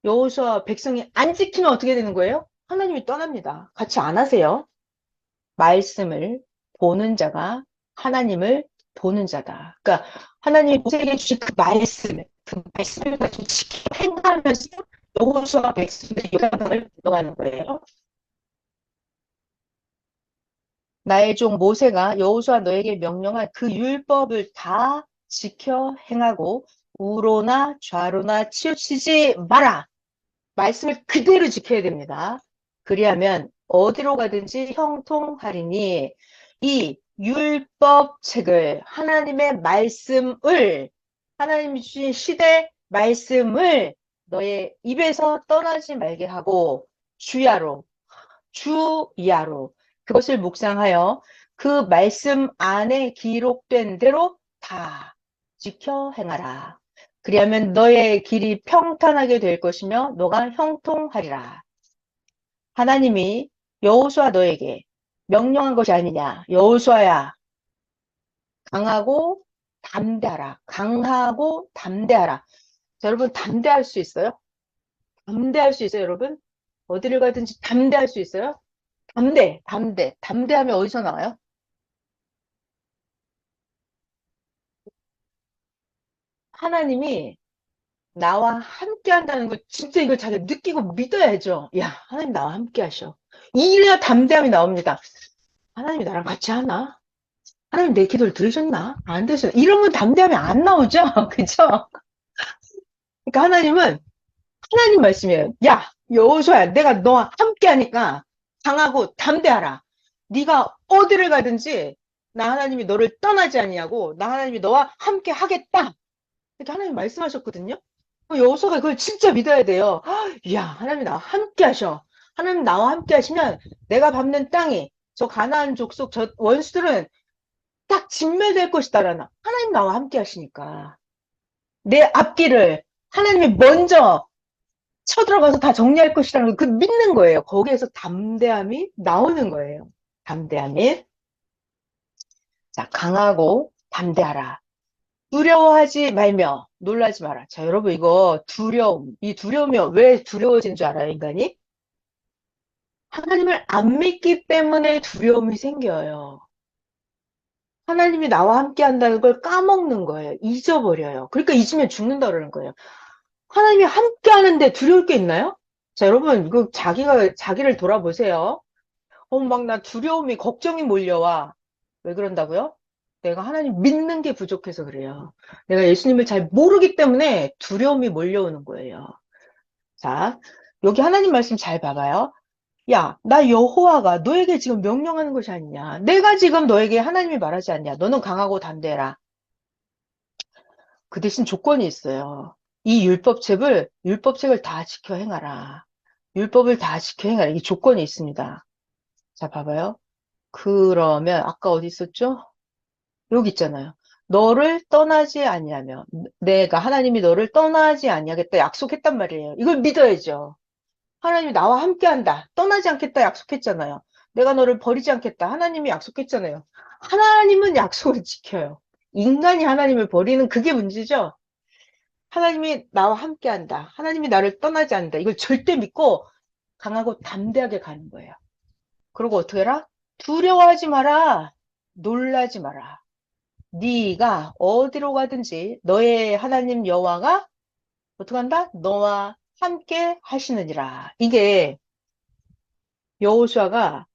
여호수아 백성이 안 지키면 어떻게 되는 거예요? 하나님이 떠납니다. 같이 안 하세요. 말씀을 보는 자가 하나님을 보는 자다. 그러니까 하나님이 모세에게 주신 그 말씀을 가지고 지키고 행하면서 여호수아 백성들이 요단강을 건너가는 거예요. 나의 종 모세가 여호수아 너에게 명령한 그 율법을 다 지켜 행하고 우로나 좌로나 치우치지 마라. 말씀을 그대로 지켜야 됩니다. 그리하면 어디로 가든지 형통하리니 이 율법책을 하나님의 말씀을 하나님이 주신 시대 말씀을 너의 입에서 떠나지 말게 하고 주야로 주야로 그것을 묵상하여 그 말씀 안에 기록된 대로 다 지켜 행하라. 그리하면 너의 길이 평탄하게 될 것이며 너가 형통하리라. 하나님이 여호수아 너에게 명령한 것이 아니냐. 여호수아야 강하고 담대하라. 강하고 담대하라. 자, 여러분 담대할 수 있어요? 담대할 수 있어요, 여러분? 어디를 가든지 담대할 수 있어요? 담대하면 어디서 나와요? 하나님이 나와 함께 한다는 걸 진짜 이걸 잘 느끼고 믿어야죠. 야, 하나님 나와 함께 하셔. 이래야 담대함이 나옵니다. 하나님이 나랑 같이 하나? 하나님 내 기도를 들으셨나? 안 들으셨나? 이러면 담대함이 안 나오죠? 그죠? 그러니까 하나님은 하나님 말씀이에요. 야, 여호수아야, 내가 너와 함께 하니까 강하고 담대하라. 네가 어디를 가든지 나 하나님이 너를 떠나지 아니하고 나 하나님이 너와 함께 하겠다. 이렇게 하나님 말씀하셨거든요. 여호수아가 그걸 진짜 믿어야 돼요. 이야, 하나님이 나와 함께 하셔. 하나님 나와 함께 하시면 내가 밟는 땅이 저 가나안 족속 저 원수들은 딱 진멸될 것이다라는 하나님 나와 함께 하시니까 내 앞길을 하나님이 먼저 쳐들어가서 다 정리할 것이라는 그 믿는 거예요. 거기에서 담대함이 나오는 거예요. 담대함이. 자, 강하고 담대하라. 두려워하지 말며 놀라지 마라. 자, 여러분 이거 두려움. 이 두려움이 왜 두려워지는 줄 알아요, 인간이? 하나님을 안 믿기 때문에 두려움이 생겨요. 하나님이 나와 함께 한다는 걸 까먹는 거예요. 잊어버려요. 그러니까 잊으면 죽는다 그러는 거예요. 하나님이 함께 하는데 두려울 게 있나요? 자, 여러분, 이거 자기를 돌아보세요. 막 나 두려움이, 걱정이 몰려와. 왜 그런다고요? 내가 하나님 믿는 게 부족해서 그래요. 내가 예수님을 잘 모르기 때문에 두려움이 몰려오는 거예요. 자, 여기 하나님 말씀 잘 봐봐요. 야, 나 여호와가 너에게 지금 명령하는 것이 아니냐. 내가 지금 너에게 하나님이 말하지 않냐. 너는 강하고 담대해라. 그 대신 조건이 있어요. 이 율법책을 다 지켜 행하라. 율법을 다 지켜 행하라. 이 조건이 있습니다. 자, 봐봐요. 그러면 아까 어디 있었죠? 여기 있잖아요. 너를 떠나지 아니하며 내가 하나님이 너를 떠나지 아니하겠다 약속했단 말이에요. 이걸 믿어야죠. 하나님이 나와 함께한다. 떠나지 않겠다 약속했잖아요. 내가 너를 버리지 않겠다. 하나님이 약속했잖아요. 하나님은 약속을 지켜요. 인간이 하나님을 버리는 그게 문제죠. 하나님이 나와 함께한다. 하나님이 나를 떠나지 않는다. 이걸 절대 믿고 강하고 담대하게 가는 거예요. 그리고 어떻게 해라? 두려워하지 마라. 놀라지 마라. 네가 어디로 가든지 너의 하나님 여호와가 어떻게 한다? 너와 함께 하시느니라. 이게 여호수아가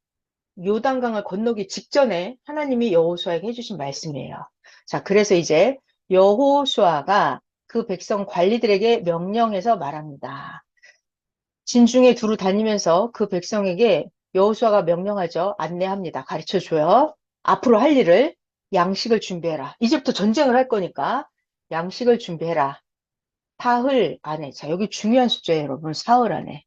요단강을 건너기 직전에 하나님이 여호수아에게 해주신 말씀이에요. 자, 그래서 이제 여호수아가 그 백성 관리들에게 명령해서 말합니다. 진중에 두루 다니면서 그 백성에게 여호수아가 명령하죠. 안내합니다. 가르쳐줘요. 앞으로 할 일을 양식을 준비해라. 이제부터 전쟁을 할 거니까 양식을 준비해라. 사흘 안에, 자, 여기 중요한 숫자예요, 여러분. 사흘 안에.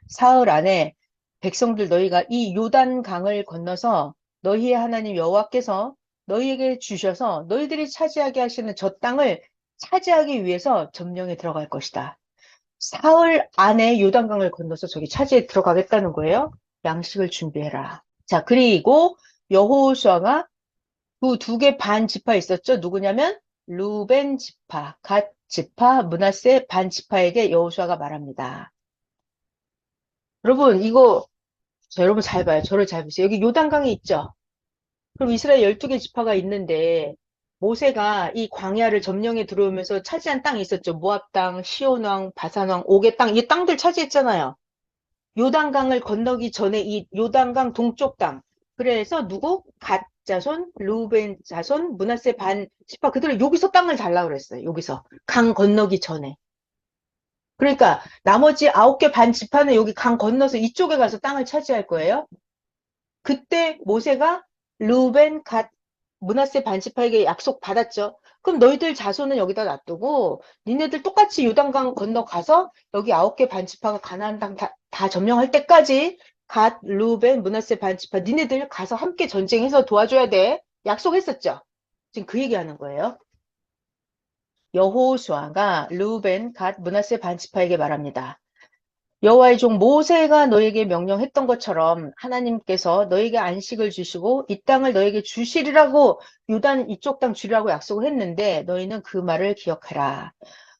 사흘 안에 백성들 너희가 이 요단 강을 건너서 너희의 하나님 여호와께서 너희에게 주셔서 너희들이 차지하게 하시는 저 땅을 차지하기 위해서 점령에 들어갈 것이다. 사흘 안에 요단강을 건너서 저기 차지에 들어가겠다는 거예요. 양식을 준비해라. 자, 그리고 여호수아가 그 두 개 반 지파 있었죠. 누구냐면 루벤 지파, 갓 지파, 므낫세 반 지파에게 여호수아가 말합니다. 여러분 이거 자, 여러분 잘 봐요. 저를 잘 보세요. 여기 요단강이 있죠. 그럼 이스라엘 12개 지파가 있는데 모세가 이 광야를 점령해 들어오면서 차지한 땅이 있었죠. 모압 땅, 시온 왕, 바산 왕, 옥의 땅. 이 땅들 차지했잖아요. 요단강을 건너기 전에 이 요단강 동쪽 땅. 그래서 누구? 갓 자손, 루벤 자손, 므낫세 반 지파 그들은 여기서 땅을 달라고 그랬어요. 여기서 강 건너기 전에. 그러니까 나머지 9개 반 지파는 여기 강 건너서 이쪽에 가서 땅을 차지할 거예요. 그때 모세가 루벤, 갓, 므낫세 반지파에게 약속 받았죠. 그럼 너희들 자손은 여기다 놔두고 니네들 똑같이 요단강 건너가서 여기 9개 반지파가 가나안 땅 다 점령할 때까지 갓, 루벤, 므낫세 반지파 니네들 가서 함께 전쟁해서 도와줘야 돼. 약속했었죠. 지금 그 얘기하는 거예요. 여호수아가 루벤, 갓, 므낫세 반지파에게 말합니다. 여호와의 종 모세가 너에게 명령했던 것처럼 하나님께서 너에게 안식을 주시고 이 땅을 너에게 주시리라고 요단 이쪽 땅 주리라고 약속을 했는데 너희는 그 말을 기억하라.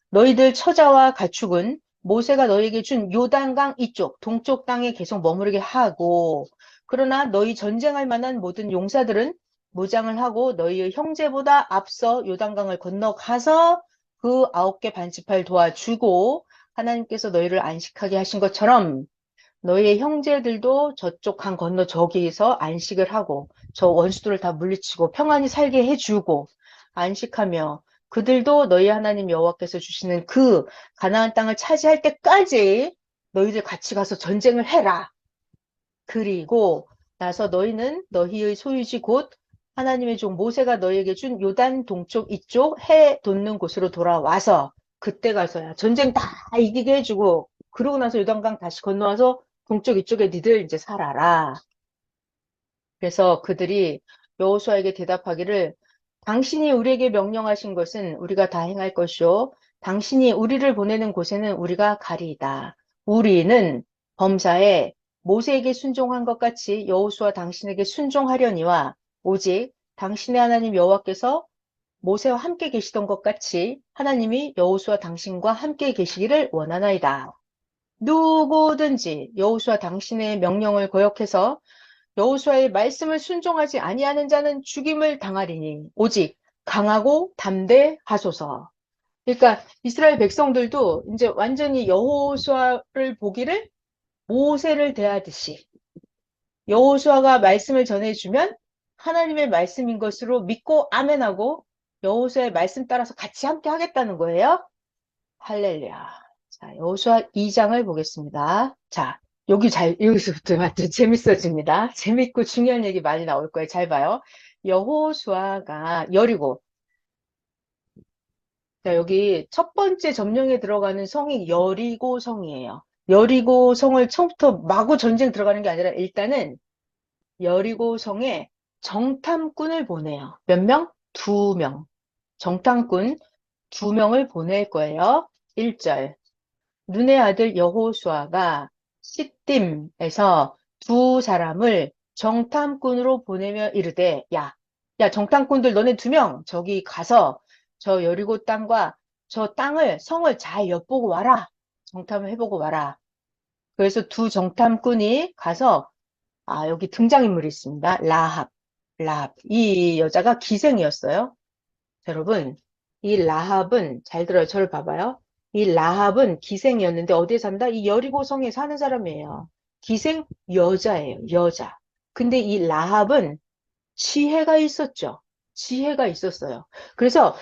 너희들 처자와 가축은 모세가 너에게 준 요단강 이쪽 동쪽 땅에 계속 머무르게 하고 그러나 너희 전쟁할 만한 모든 용사들은 무장을 하고 너희의 형제보다 앞서 요단강을 건너가서 그 9개 반지파를 도와주고 하나님께서 너희를 안식하게 하신 것처럼 너희의 형제들도 저쪽 강 건너 저기에서 안식을 하고 저 원수들을 다 물리치고 평안히 살게 해주고 안식하며 그들도 너희 하나님 여호와께서 주시는 그 가나안 땅을 차지할 때까지 너희들 같이 가서 전쟁을 해라. 그리고 나서 너희는 너희의 소유지 곧 하나님의 종 모세가 너희에게 준 요단 동쪽 이쪽 해 돋는 곳으로 돌아와서 그때 가서야 전쟁 다 이기게 해주고 그러고 나서 요단강 다시 건너와서 동쪽 이쪽에 니들 이제 살아라. 그래서 그들이 여호수아에게 대답하기를 당신이 우리에게 명령하신 것은 우리가 다 행할 것이요 당신이 우리를 보내는 곳에는 우리가 가리이다. 우리는 범사에 모세에게 순종한 것 같이 여호수아 당신에게 순종하려니와 오직 당신의 하나님 여호와께서 모세와 함께 계시던 것 같이 하나님이 여호수아 당신과 함께 계시기를 원하나이다. 누구든지 여호수아 당신의 명령을 거역해서 여호수아의 말씀을 순종하지 아니하는 자는 죽임을 당하리니 오직 강하고 담대하소서. 그러니까 이스라엘 백성들도 이제 완전히 여호수아를 보기를 모세를 대하듯이 여호수아가 말씀을 전해주면 하나님의 말씀인 것으로 믿고 아멘하고 여호수아의 말씀 따라서 같이 함께 하겠다는 거예요. 할렐루야. 자, 여호수아 2장을 보겠습니다. 자, 여기서부터 완전 재밌어집니다. 재밌고 중요한 얘기 많이 나올 거예요. 잘 봐요. 여호수아가 여리고. 자, 여기 첫 번째 점령에 들어가는 성이 여리고 성이에요. 여리고 성을 처음부터 마구 전쟁 들어가는 게 아니라 일단은 여리고성에 정탐꾼을 보내요. 몇 명? 두 명. 정탐꾼 두 명을 보낼 거예요. 1절. 눈의 아들 여호수아가 시딤에서 두 사람을 정탐꾼으로 보내며 이르되, 야, 정탐꾼들 너네 두 명 저기 가서 저 여리고 땅과 저 땅을, 성을 잘 엿보고 와라. 정탐을 해보고 와라. 그래서 두 정탐꾼이 가서, 여기 등장인물이 있습니다. 라합. 이 여자가 기생이었어요. 여러분, 이 라합은, 잘 들어요. 저를 봐봐요. 이 라합은 기생이었는데 어디에 산다? 이 여리고성에 사는 사람이에요. 기생 여자예요. 여자. 근데 이 라합은 지혜가 있었죠. 지혜가 있었어요. 그래서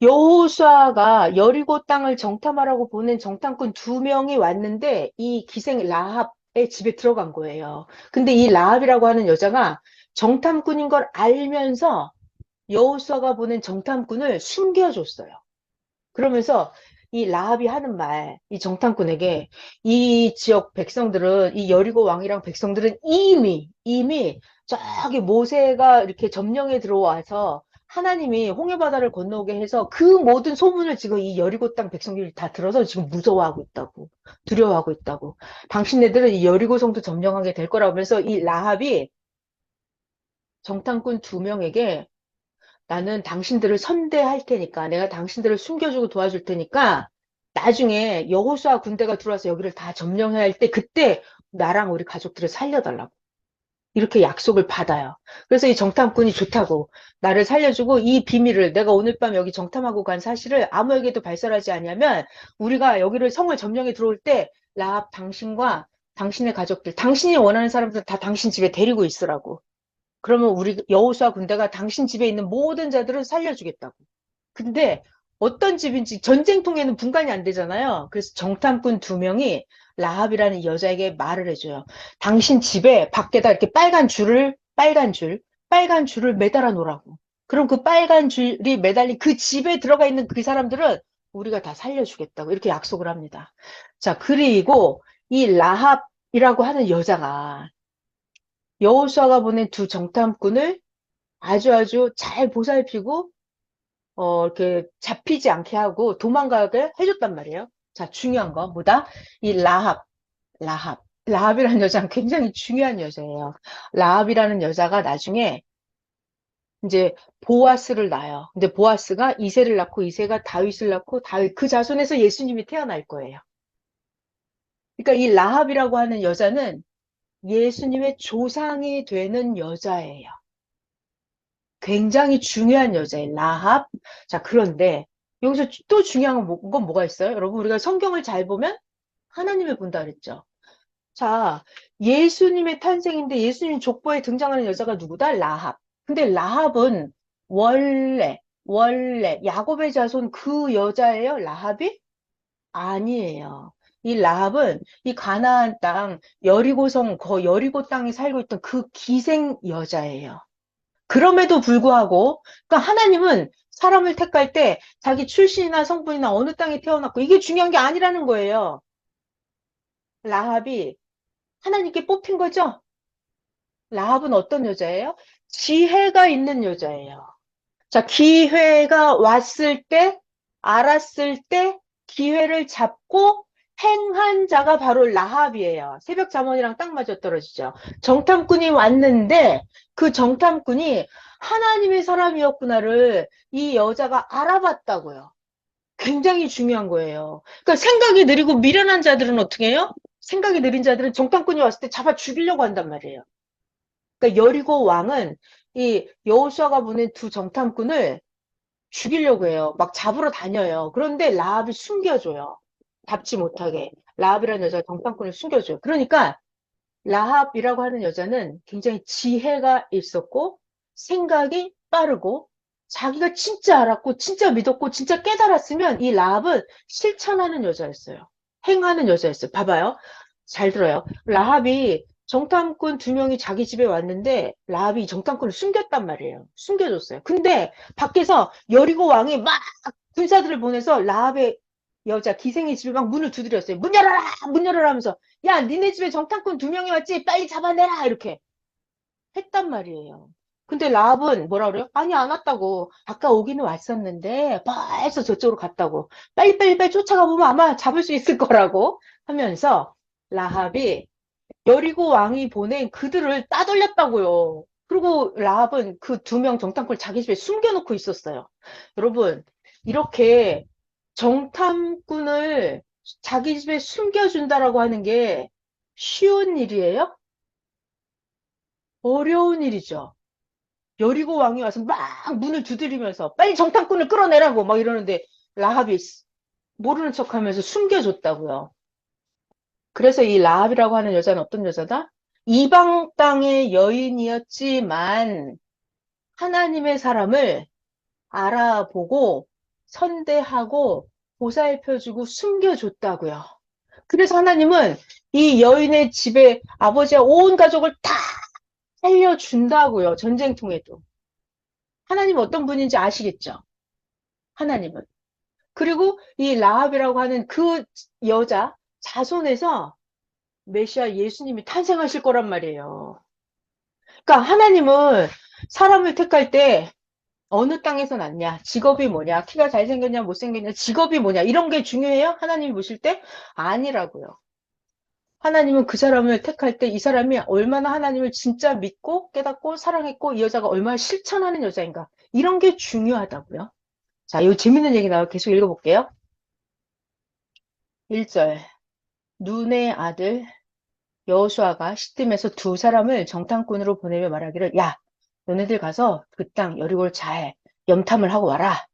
여호수아가 여리고 땅을 정탐하라고 보낸 정탐꾼 두 명이 왔는데 이 기생 라합의 집에 들어간 거예요. 근데 이 라합이라고 하는 여자가 정탐꾼인 걸 알면서 여호수아가 보낸 정탐꾼을 숨겨줬어요. 그러면서 이 라합이 하는 말, 이 정탐꾼에게 이 지역 백성들은, 이 여리고 왕이랑 백성들은 이미 저기 모세가 이렇게 점령에 들어와서 하나님이 홍해바다를 건너오게 해서 그 모든 소문을 지금 이 여리고 땅 백성들이 다 들어서 지금 무서워하고 있다고, 두려워하고 있다고. 당신네들은 이 여리고 성도 점령하게 될 거라고 하면서 이 라합이 정탐꾼 두 명에게 나는 당신들을 선대할 테니까 내가 당신들을 숨겨주고 도와줄 테니까 나중에 여호수아 군대가 들어와서 여기를 다 점령해야 할 때 그때 나랑 우리 가족들을 살려달라고 이렇게 약속을 받아요. 그래서 이 정탐꾼이 좋다고 나를 살려주고 이 비밀을 내가 오늘 밤 여기 정탐하고 간 사실을 아무에게도 발설하지 않으면 우리가 여기를 성을 점령해 들어올 때 라합 당신과 당신의 가족들 당신이 원하는 사람들 다 당신 집에 데리고 있으라고. 그러면 우리 여호수아 군대가 당신 집에 있는 모든 자들을 살려주겠다고. 근데 어떤 집인지 전쟁통에는 분간이 안 되잖아요. 그래서 정탐꾼 두 명이 라합이라는 여자에게 말을 해줘요. 당신 집에 밖에다 이렇게 빨간 줄을 매달아 놓으라고. 그럼 그 빨간 줄이 매달린 그 집에 들어가 있는 그 사람들은 우리가 다 살려주겠다고 이렇게 약속을 합니다. 자, 그리고 이 라합이라고 하는 여자가 여호수아가 보낸 두 정탐꾼을 아주 잘 보살피고 이렇게 잡히지 않게 하고 도망가게 해줬단 말이에요. 자, 중요한 거 뭐다? 이 라합이라는 여자는 굉장히 중요한 여자예요. 라합이라는 여자가 나중에 이제 보아스를 낳아요. 근데 보아스가 이새를 낳고 이새가 다윗을 낳고 다윗 그 자손에서 예수님이 태어날 거예요. 그러니까 이 라합이라고 하는 여자는 예수님의 조상이 되는 여자예요. 굉장히 중요한 여자예요. 라합. 자, 그런데 여기서 또 중요한 건 뭐가 있어요? 여러분, 우리가 성경을 잘 보면 하나님을 본다 그랬죠. 자, 예수님의 탄생인데 예수님 족보에 등장하는 여자가 누구다? 라합. 근데 라합은 원래 야곱의 자손 그 여자예요? 라합이? 아니에요. 이 라합은 이 가나안 땅 여리고성 여리고 땅에 살고 있던 그 기생 여자예요. 그럼에도 불구하고, 그러니까 하나님은 사람을 택할 때 자기 출신이나 성분이나 어느 땅에 태어났고 이게 중요한 게 아니라는 거예요. 라합이 하나님께 뽑힌 거죠? 라합은 어떤 여자예요? 지혜가 있는 여자예요. 자, 기회가 왔을 때, 알았을 때, 기회를 잡고 행한 자가 바로 라합이에요. 새벽 잠언이랑 딱 맞아떨어지죠. 정탐꾼이 왔는데 그 정탐꾼이 하나님의 사람이었구나를 이 여자가 알아봤다고요. 굉장히 중요한 거예요. 그러니까 생각이 느리고 미련한 자들은 어떻게 해요? 생각이 느린 자들은 정탐꾼이 왔을 때 잡아 죽이려고 한단 말이에요. 그러니까 여리고 왕은 이 여호수아가 보낸 두 정탐꾼을 죽이려고 해요. 막 잡으러 다녀요. 그런데 라합이 숨겨줘요. 잡지 못하게. 라합이라는 여자가 정탐꾼을 숨겨줘요. 그러니까 라합이라고 하는 여자는 굉장히 지혜가 있었고 생각이 빠르고 자기가 진짜 알았고 진짜 믿었고 진짜 깨달았으면 이 라합은 실천하는 여자였어요. 행하는 여자였어요. 봐봐요. 잘 들어요. 라합이 정탐꾼 두 명이 자기 집에 왔는데 라합이 정탐꾼을 숨겼단 말이에요. 숨겨줬어요. 근데 밖에서 여리고 왕이 막 군사들을 보내서 라합의 여자 기생의 집에 막 문을 두드렸어요. 문 열어라! 문 열어라 하면서 야 니네 집에 정탐꾼 두 명이 왔지? 빨리 잡아내라! 이렇게. 했단 말이에요. 근데 라합은 뭐라 그래요? 아니, 안 왔다고. 아까 오기는 왔었는데 벌써 저쪽으로 갔다고. 빨리빨리 쫓아가 보면 아마 잡을 수 있을 거라고 하면서 라합이 여리고 왕이 보낸 그들을 따돌렸다고요. 그리고 라합은 그 두 명 정탐꾼을 자기 집에 숨겨놓고 있었어요. 여러분, 이렇게 정탐꾼을 자기 집에 숨겨준다라고 하는 게 쉬운 일이에요? 어려운 일이죠. 여리고 왕이 와서 막 문을 두드리면서 빨리 정탐꾼을 끌어내라고 막 이러는데 라합이 모르는 척하면서 숨겨줬다고요. 그래서 이 라합이라고 하는 여자는 어떤 여자다? 이방 땅의 여인이었지만 하나님의 사람을 알아보고 선대하고 보살펴주고 숨겨줬다고요. 그래서 하나님은 이 여인의 집에 아버지와 온 가족을 다 살려준다고요. 전쟁통에도. 하나님은 어떤 분인지 아시겠죠? 하나님은. 그리고 이 라합이라고 하는 그 여자 자손에서 메시아 예수님이 탄생하실 거란 말이에요. 그러니까 하나님은 사람을 택할 때 어느 땅에서 났냐, 직업이 뭐냐, 키가 잘생겼냐, 못생겼냐, 직업이 뭐냐, 이런 게 중요해요? 하나님이 보실 때? 아니라고요. 하나님은 그 사람을 택할 때 이 사람이 얼마나 하나님을 진짜 믿고 깨닫고 사랑했고 이 여자가 얼마나 실천하는 여자인가. 이런 게 중요하다고요. 자, 이 재밌는 얘기 나와 계속 읽어볼게요. 1절. 눈의 아들 여호수아가 시딤에서 두 사람을 정탐꾼으로 보내며 말하기를 야, 너네들 가서 그 땅 여리고를 잘 염탐을 하고 와라.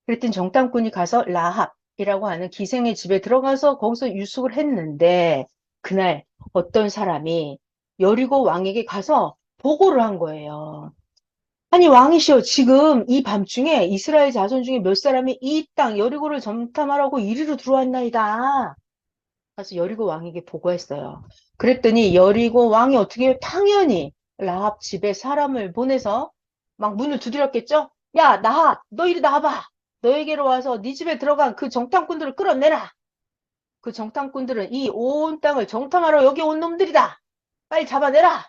그랬더니 정탐꾼이 가서 라합이라고 하는 기생의 집에 들어가서 거기서 유숙을 했는데 그날 어떤 사람이 여리고 왕에게 가서 보고를 한 거예요. 아니 왕이시여 지금 이 밤중에 이스라엘 자손 중에 몇 사람이 이 땅 여리고를 정탐하라고 이리로 들어왔나이다. 그래서 여리고 왕에게 보고했어요. 그랬더니 여리고 왕이 어떻게 해요? 당연히 라합 집에 사람을 보내서 막 문을 두드렸겠죠? 야, 나하, 너 이리 나와봐. 너에게로 와서 네 집에 들어간 그 정탐꾼들을 끌어내라. 그 정탐꾼들은 이 온 땅을 정탐하러 여기 온 놈들이다. 빨리 잡아내라.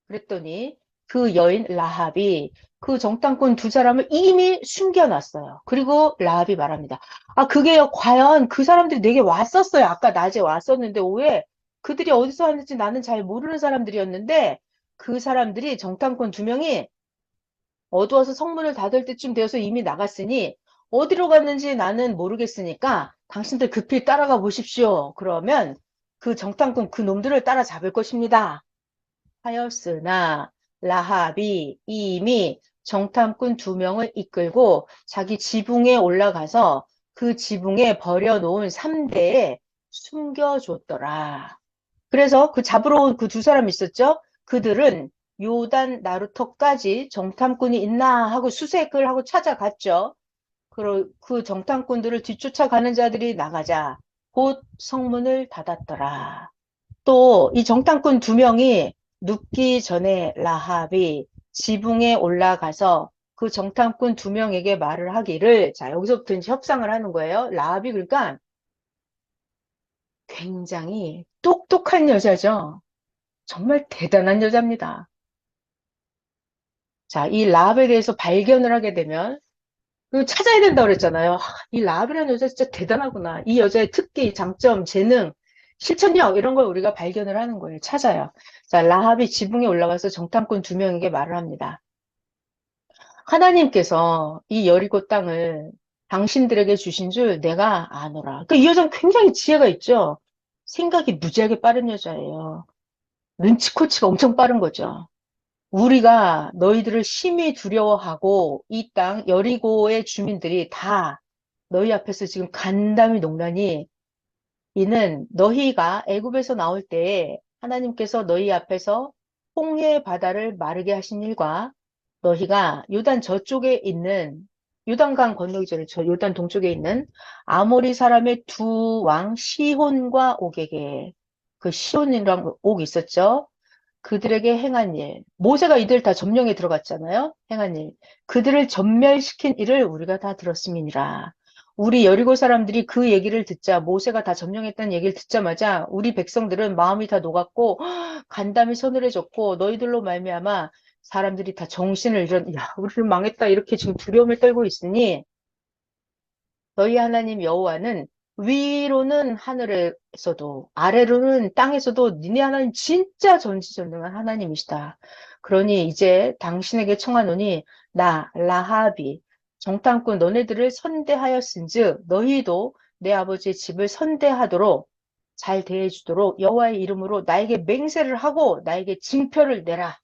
그랬더니 그 여인 라합이 그 정탐꾼 두 사람을 이미 숨겨놨어요. 그리고 라합이 말합니다. 아, 그게요, 과연 그 사람들이 내게 왔었어요. 아까 낮에 왔었는데, 왜? 그들이 어디서 왔는지 나는 잘 모르는 사람들이었는데, 그 사람들이 정탐꾼 두 명이 어두워서 성문을 닫을 때쯤 되어서 이미 나갔으니, 어디로 갔는지 나는 모르겠으니까, 당신들 급히 따라가 보십시오. 그러면 그 정탐꾼 그 놈들을 따라잡을 것입니다. 하였으나 라합이 이미 정탐꾼 두 명을 이끌고 자기 지붕에 올라가서 그 지붕에 버려놓은 3대에 숨겨줬더라. 그래서 그 잡으러 온 그 두 사람 있었죠? 그들은 요단 나루터까지 정탐꾼이 있나 하고 수색을 하고 찾아갔죠. 그 정탐꾼들을 뒤쫓아가는 자들이 나가자 곧 성문을 닫았더라. 또 이 정탐꾼 두 명이 눕기 전에 라합이 지붕에 올라가서 그 정탐꾼 두 명에게 말을 하기를 자 여기서부터 이제 협상을 하는 거예요. 라합이 그러니까 굉장히 똑똑한 여자죠. 정말 대단한 여자입니다. 자, 이 라합에 대해서 발견을 하게 되면 그 찾아야 된다고 그랬잖아요. 이 라합이라는 여자 진짜 대단하구나. 이 여자의 특기, 장점, 재능, 실천력 이런 걸 우리가 발견을 하는 거예요. 찾아요. 자, 라합이 지붕에 올라가서 정탐꾼 두 명에게 말을 합니다. 하나님께서 이 여리고 땅을 당신들에게 주신 줄 내가 아노라. 그러니까 이 여자는 굉장히 지혜가 있죠. 생각이 무지하게 빠른 여자예요. 눈치코치가 엄청 빠른 거죠. 우리가 너희들을 심히 두려워하고 이 땅 여리고의 주민들이 다 너희 앞에서 지금 간담이 농란이 이는 너희가 애굽에서 나올 때에 하나님께서 너희 앞에서 홍해 바다를 마르게 하신 일과 너희가 요단 저쪽에 있는 요단강 건너기 전에 저 요단 동쪽에 있는 아모리 사람의 두 왕 시혼과 옥에게 그 시혼이랑 옥 있었죠. 그들에게 행한 일. 모세가 이들 다 점령에 들어갔잖아요. 행한 일. 그들을 전멸시킨 일을 우리가 다 들었음이니라. 우리 여리고 사람들이 그 얘기를 듣자 모세가 다 점령했다는 얘기를 듣자마자 우리 백성들은 마음이 다 녹았고 간담이 서늘해졌고 너희들로 말미암아 사람들이 다 정신을 야, 우리는 망했다. 이렇게 지금 두려움을 떨고 있으니 너희 하나님 여호와는 위로는 하늘에서도 아래로는 땅에서도 니네 하나님 진짜 전지전능한 하나님이시다. 그러니 이제 당신에게 청하노니 나 라합이 정탐꾼 너네들을 선대하였은즉 너희도 내 아버지의 집을 선대하도록 잘 대해주도록 여호와의 이름으로 나에게 맹세를 하고 나에게 징표를 내라.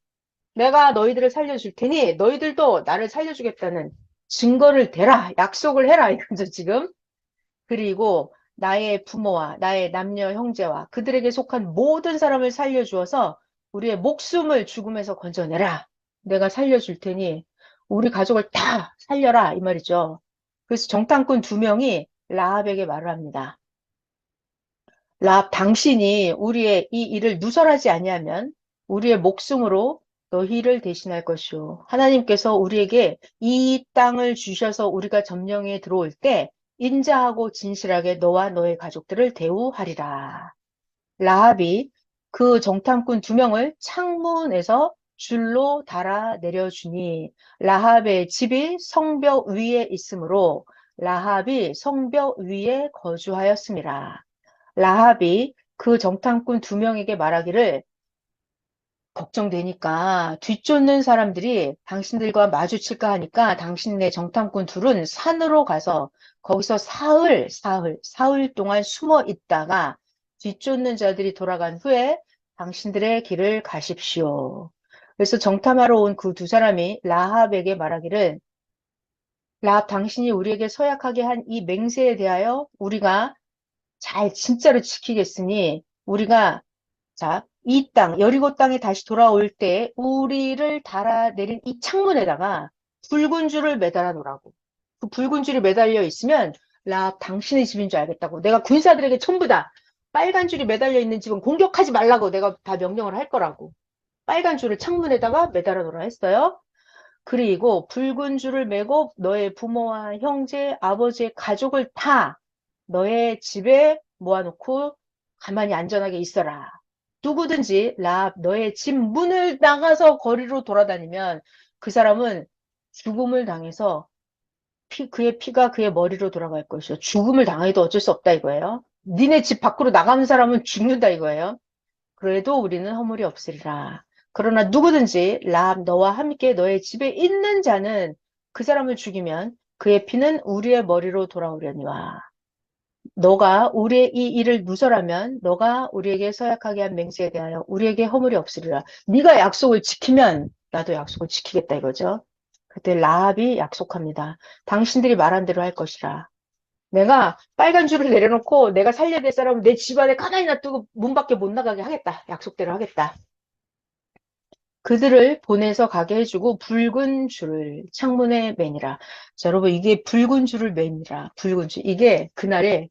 내가 너희들을 살려줄 테니 너희들도 나를 살려주겠다는 증거를 대라. 약속을 해라. 이거죠, 지금. 그리고 나의 부모와 나의 남녀 형제와 그들에게 속한 모든 사람을 살려주어서 우리의 목숨을 죽음에서 건져내라. 내가 살려줄 테니 우리 가족을 다 살려라. 이 말이죠. 그래서 정탐꾼 두 명이 라합에게 말을 합니다. 라합, 당신이 우리의 이 일을 누설하지 아니하면 우리의 목숨으로 너희를 대신할 것이요. 하나님께서 우리에게 이 땅을 주셔서 우리가 점령에 들어올 때 인자하고 진실하게 너와 너의 가족들을 대우하리라. 라합이 그 정탐꾼 두 명을 창문에서 줄로 달아 내려주니 라합의 집이 성벽 위에 있으므로 라합이 성벽 위에 거주하였습니다. 라합이 그 정탐꾼 두 명에게 말하기를 걱정되니까 뒤쫓는 사람들이 당신들과 마주칠까 하니까 당신네 정탐꾼 둘은 산으로 가서 거기서 사흘 동안 숨어 있다가 뒤쫓는 자들이 돌아간 후에 당신들의 길을 가십시오. 그래서 정탐하러 온 그 두 사람이 라합에게 말하기를 라합 당신이 우리에게 서약하게 한 이 맹세에 대하여 우리가 잘 진짜로 지키겠으니 우리가 자, 이 땅, 여리고 땅에 다시 돌아올 때 우리를 달아내린 이 창문에다가 붉은 줄을 매달아 놓으라고. 그 붉은 줄이 매달려 있으면 라 당신의 집인 줄 알겠다고. 내가 군사들에게 전부 다 빨간 줄이 매달려 있는 집은 공격하지 말라고 내가 다 명령을 할 거라고. 빨간 줄을 창문에다가 매달아 놓으라 했어요. 그리고 붉은 줄을 매고 너의 부모와 형제, 아버지의 가족을 다 너의 집에 모아놓고 가만히 안전하게 있어라. 누구든지 너의 집 문을 나가서 거리로 돌아다니면 그 사람은 죽음을 당해서 그의 피가 그의 머리로 돌아갈 것이요. 죽음을 당해도 어쩔 수 없다 이거예요. 니네 집 밖으로 나가는 사람은 죽는다 이거예요. 그래도 우리는 허물이 없으리라. 그러나 누구든지 너와 함께 너의 집에 있는 자는 그 사람을 죽이면 그의 피는 우리의 머리로 돌아오려니와. 너가 우리의 이 일을 누설하면 너가 우리에게 서약하게 한 맹세에 대하여 우리에게 허물이 없으리라. 네가 약속을 지키면 나도 약속을 지키겠다 이거죠. 그때 라합이 약속합니다. 당신들이 말한 대로 할 것이라. 내가 빨간 줄을 내려놓고 내가 살려야 될 사람을 내 집안에 가만히 놔두고 문 밖에 못 나가게 하겠다. 약속대로 하겠다. 그들을 보내서 가게 해주고 붉은 줄을 창문에 매니라. 자, 여러분 이게 붉은 줄을 매니라. 붉은 줄. 이게 그날에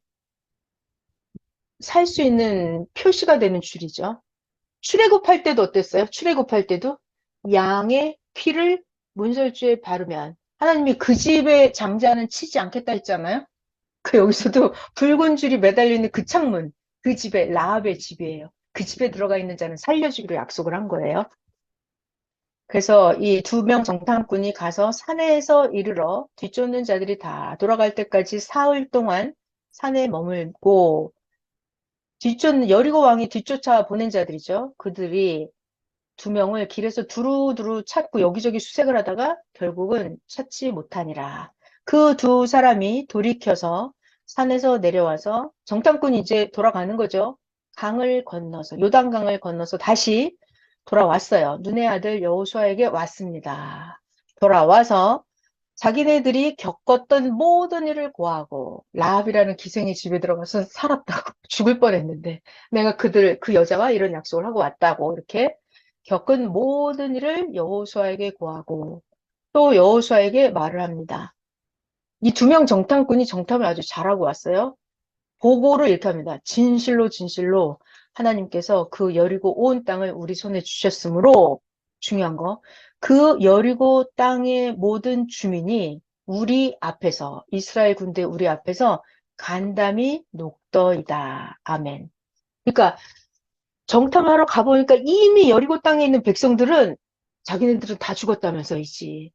살 수 있는 표시가 되는 줄이죠. 출애굽할 때도 어땠어요? 출애굽할 때도 양의 피를 문설주에 바르면 하나님이 그 집의 장자는 치지 않겠다 했잖아요. 그 여기서도 붉은 줄이 매달려 있는 그 창문, 그 집에 라합의 집이에요. 그 집에 들어가 있는 자는 살려주기로 약속을 한 거예요. 그래서 이 두 명 정탐꾼이 가서 산에서 이르러 뒤쫓는 자들이 다 돌아갈 때까지 사흘 동안 산에 머물고 여리고 왕이 뒤쫓아 보낸 자들이죠. 그들이 두 명을 길에서 두루두루 찾고 여기저기 수색을 하다가 결국은 찾지 못하니라. 그 두 사람이 돌이켜서 산에서 내려와서 정탐꾼이 이제 돌아가는 거죠. 강을 건너서 요단강을 건너서 다시 돌아왔어요. 눈의 아들 여호수아에게 왔습니다. 돌아와서 자기네들이 겪었던 모든 일을 고하고 라합이라는 기생이 집에 들어가서 살았다고 죽을 뻔했는데 내가 그 여자와 이런 약속을 하고 왔다고 이렇게 겪은 모든 일을 여호수아에게 고하고 또 여호수아에게 말을 합니다. 이 두 명 정탐꾼이 정탐을 아주 잘하고 왔어요. 보고를 이렇게 합니다. 진실로 진실로 하나님께서 그 여리고 온 땅을 우리 손에 주셨으므로 중요한 거, 그 여리고 땅의 모든 주민이 우리 앞에서 이스라엘 군대 우리 앞에서 간담이 녹더이다. 아멘. 그러니까 정탐하러 가보니까 이미 여리고 땅에 있는 백성들은 자기네들은 다 죽었다면서이지.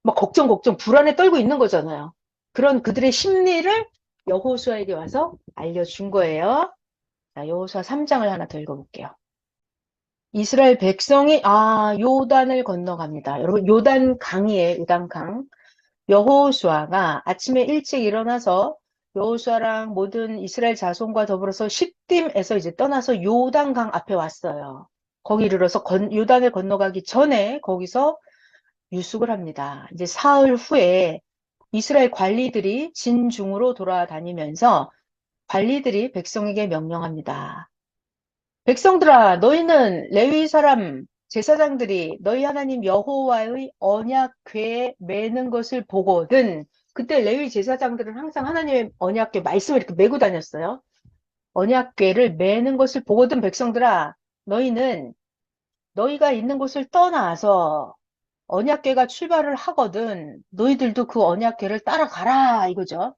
막 걱정 불안에 떨고 있는 거잖아요. 그런 그들의 심리를 여호수아에게 와서 알려준 거예요. 자, 여호수아 3장을 하나 더 읽어볼게요. 이스라엘 백성이 요단을 건너갑니다. 여러분 요단 강이에요. 요단 강. 여호수아가 아침에 일찍 일어나서 여호수아랑 모든 이스라엘 자손과 더불어서 십딤에서 이제 떠나서 요단강 앞에 왔어요. 거기 이르러서 요단을 건너가기 전에 거기서 유숙을 합니다. 이제 사흘 후에 이스라엘 관리들이 진중으로 돌아다니면서 관리들이 백성에게 명령합니다. 백성들아, 너희는 레위 사람 제사장들이 너희 하나님 여호와의 언약궤에 매는 것을 보거든. 그때 레위 제사장들은 항상 하나님의 언약궤 말씀을 이렇게 메고 다녔어요. 언약궤를 매는 것을 보거든 백성들아, 너희는 너희가 있는 곳을 떠나서 언약궤가 출발을 하거든. 너희들도 그 언약궤를 따라가라 이거죠.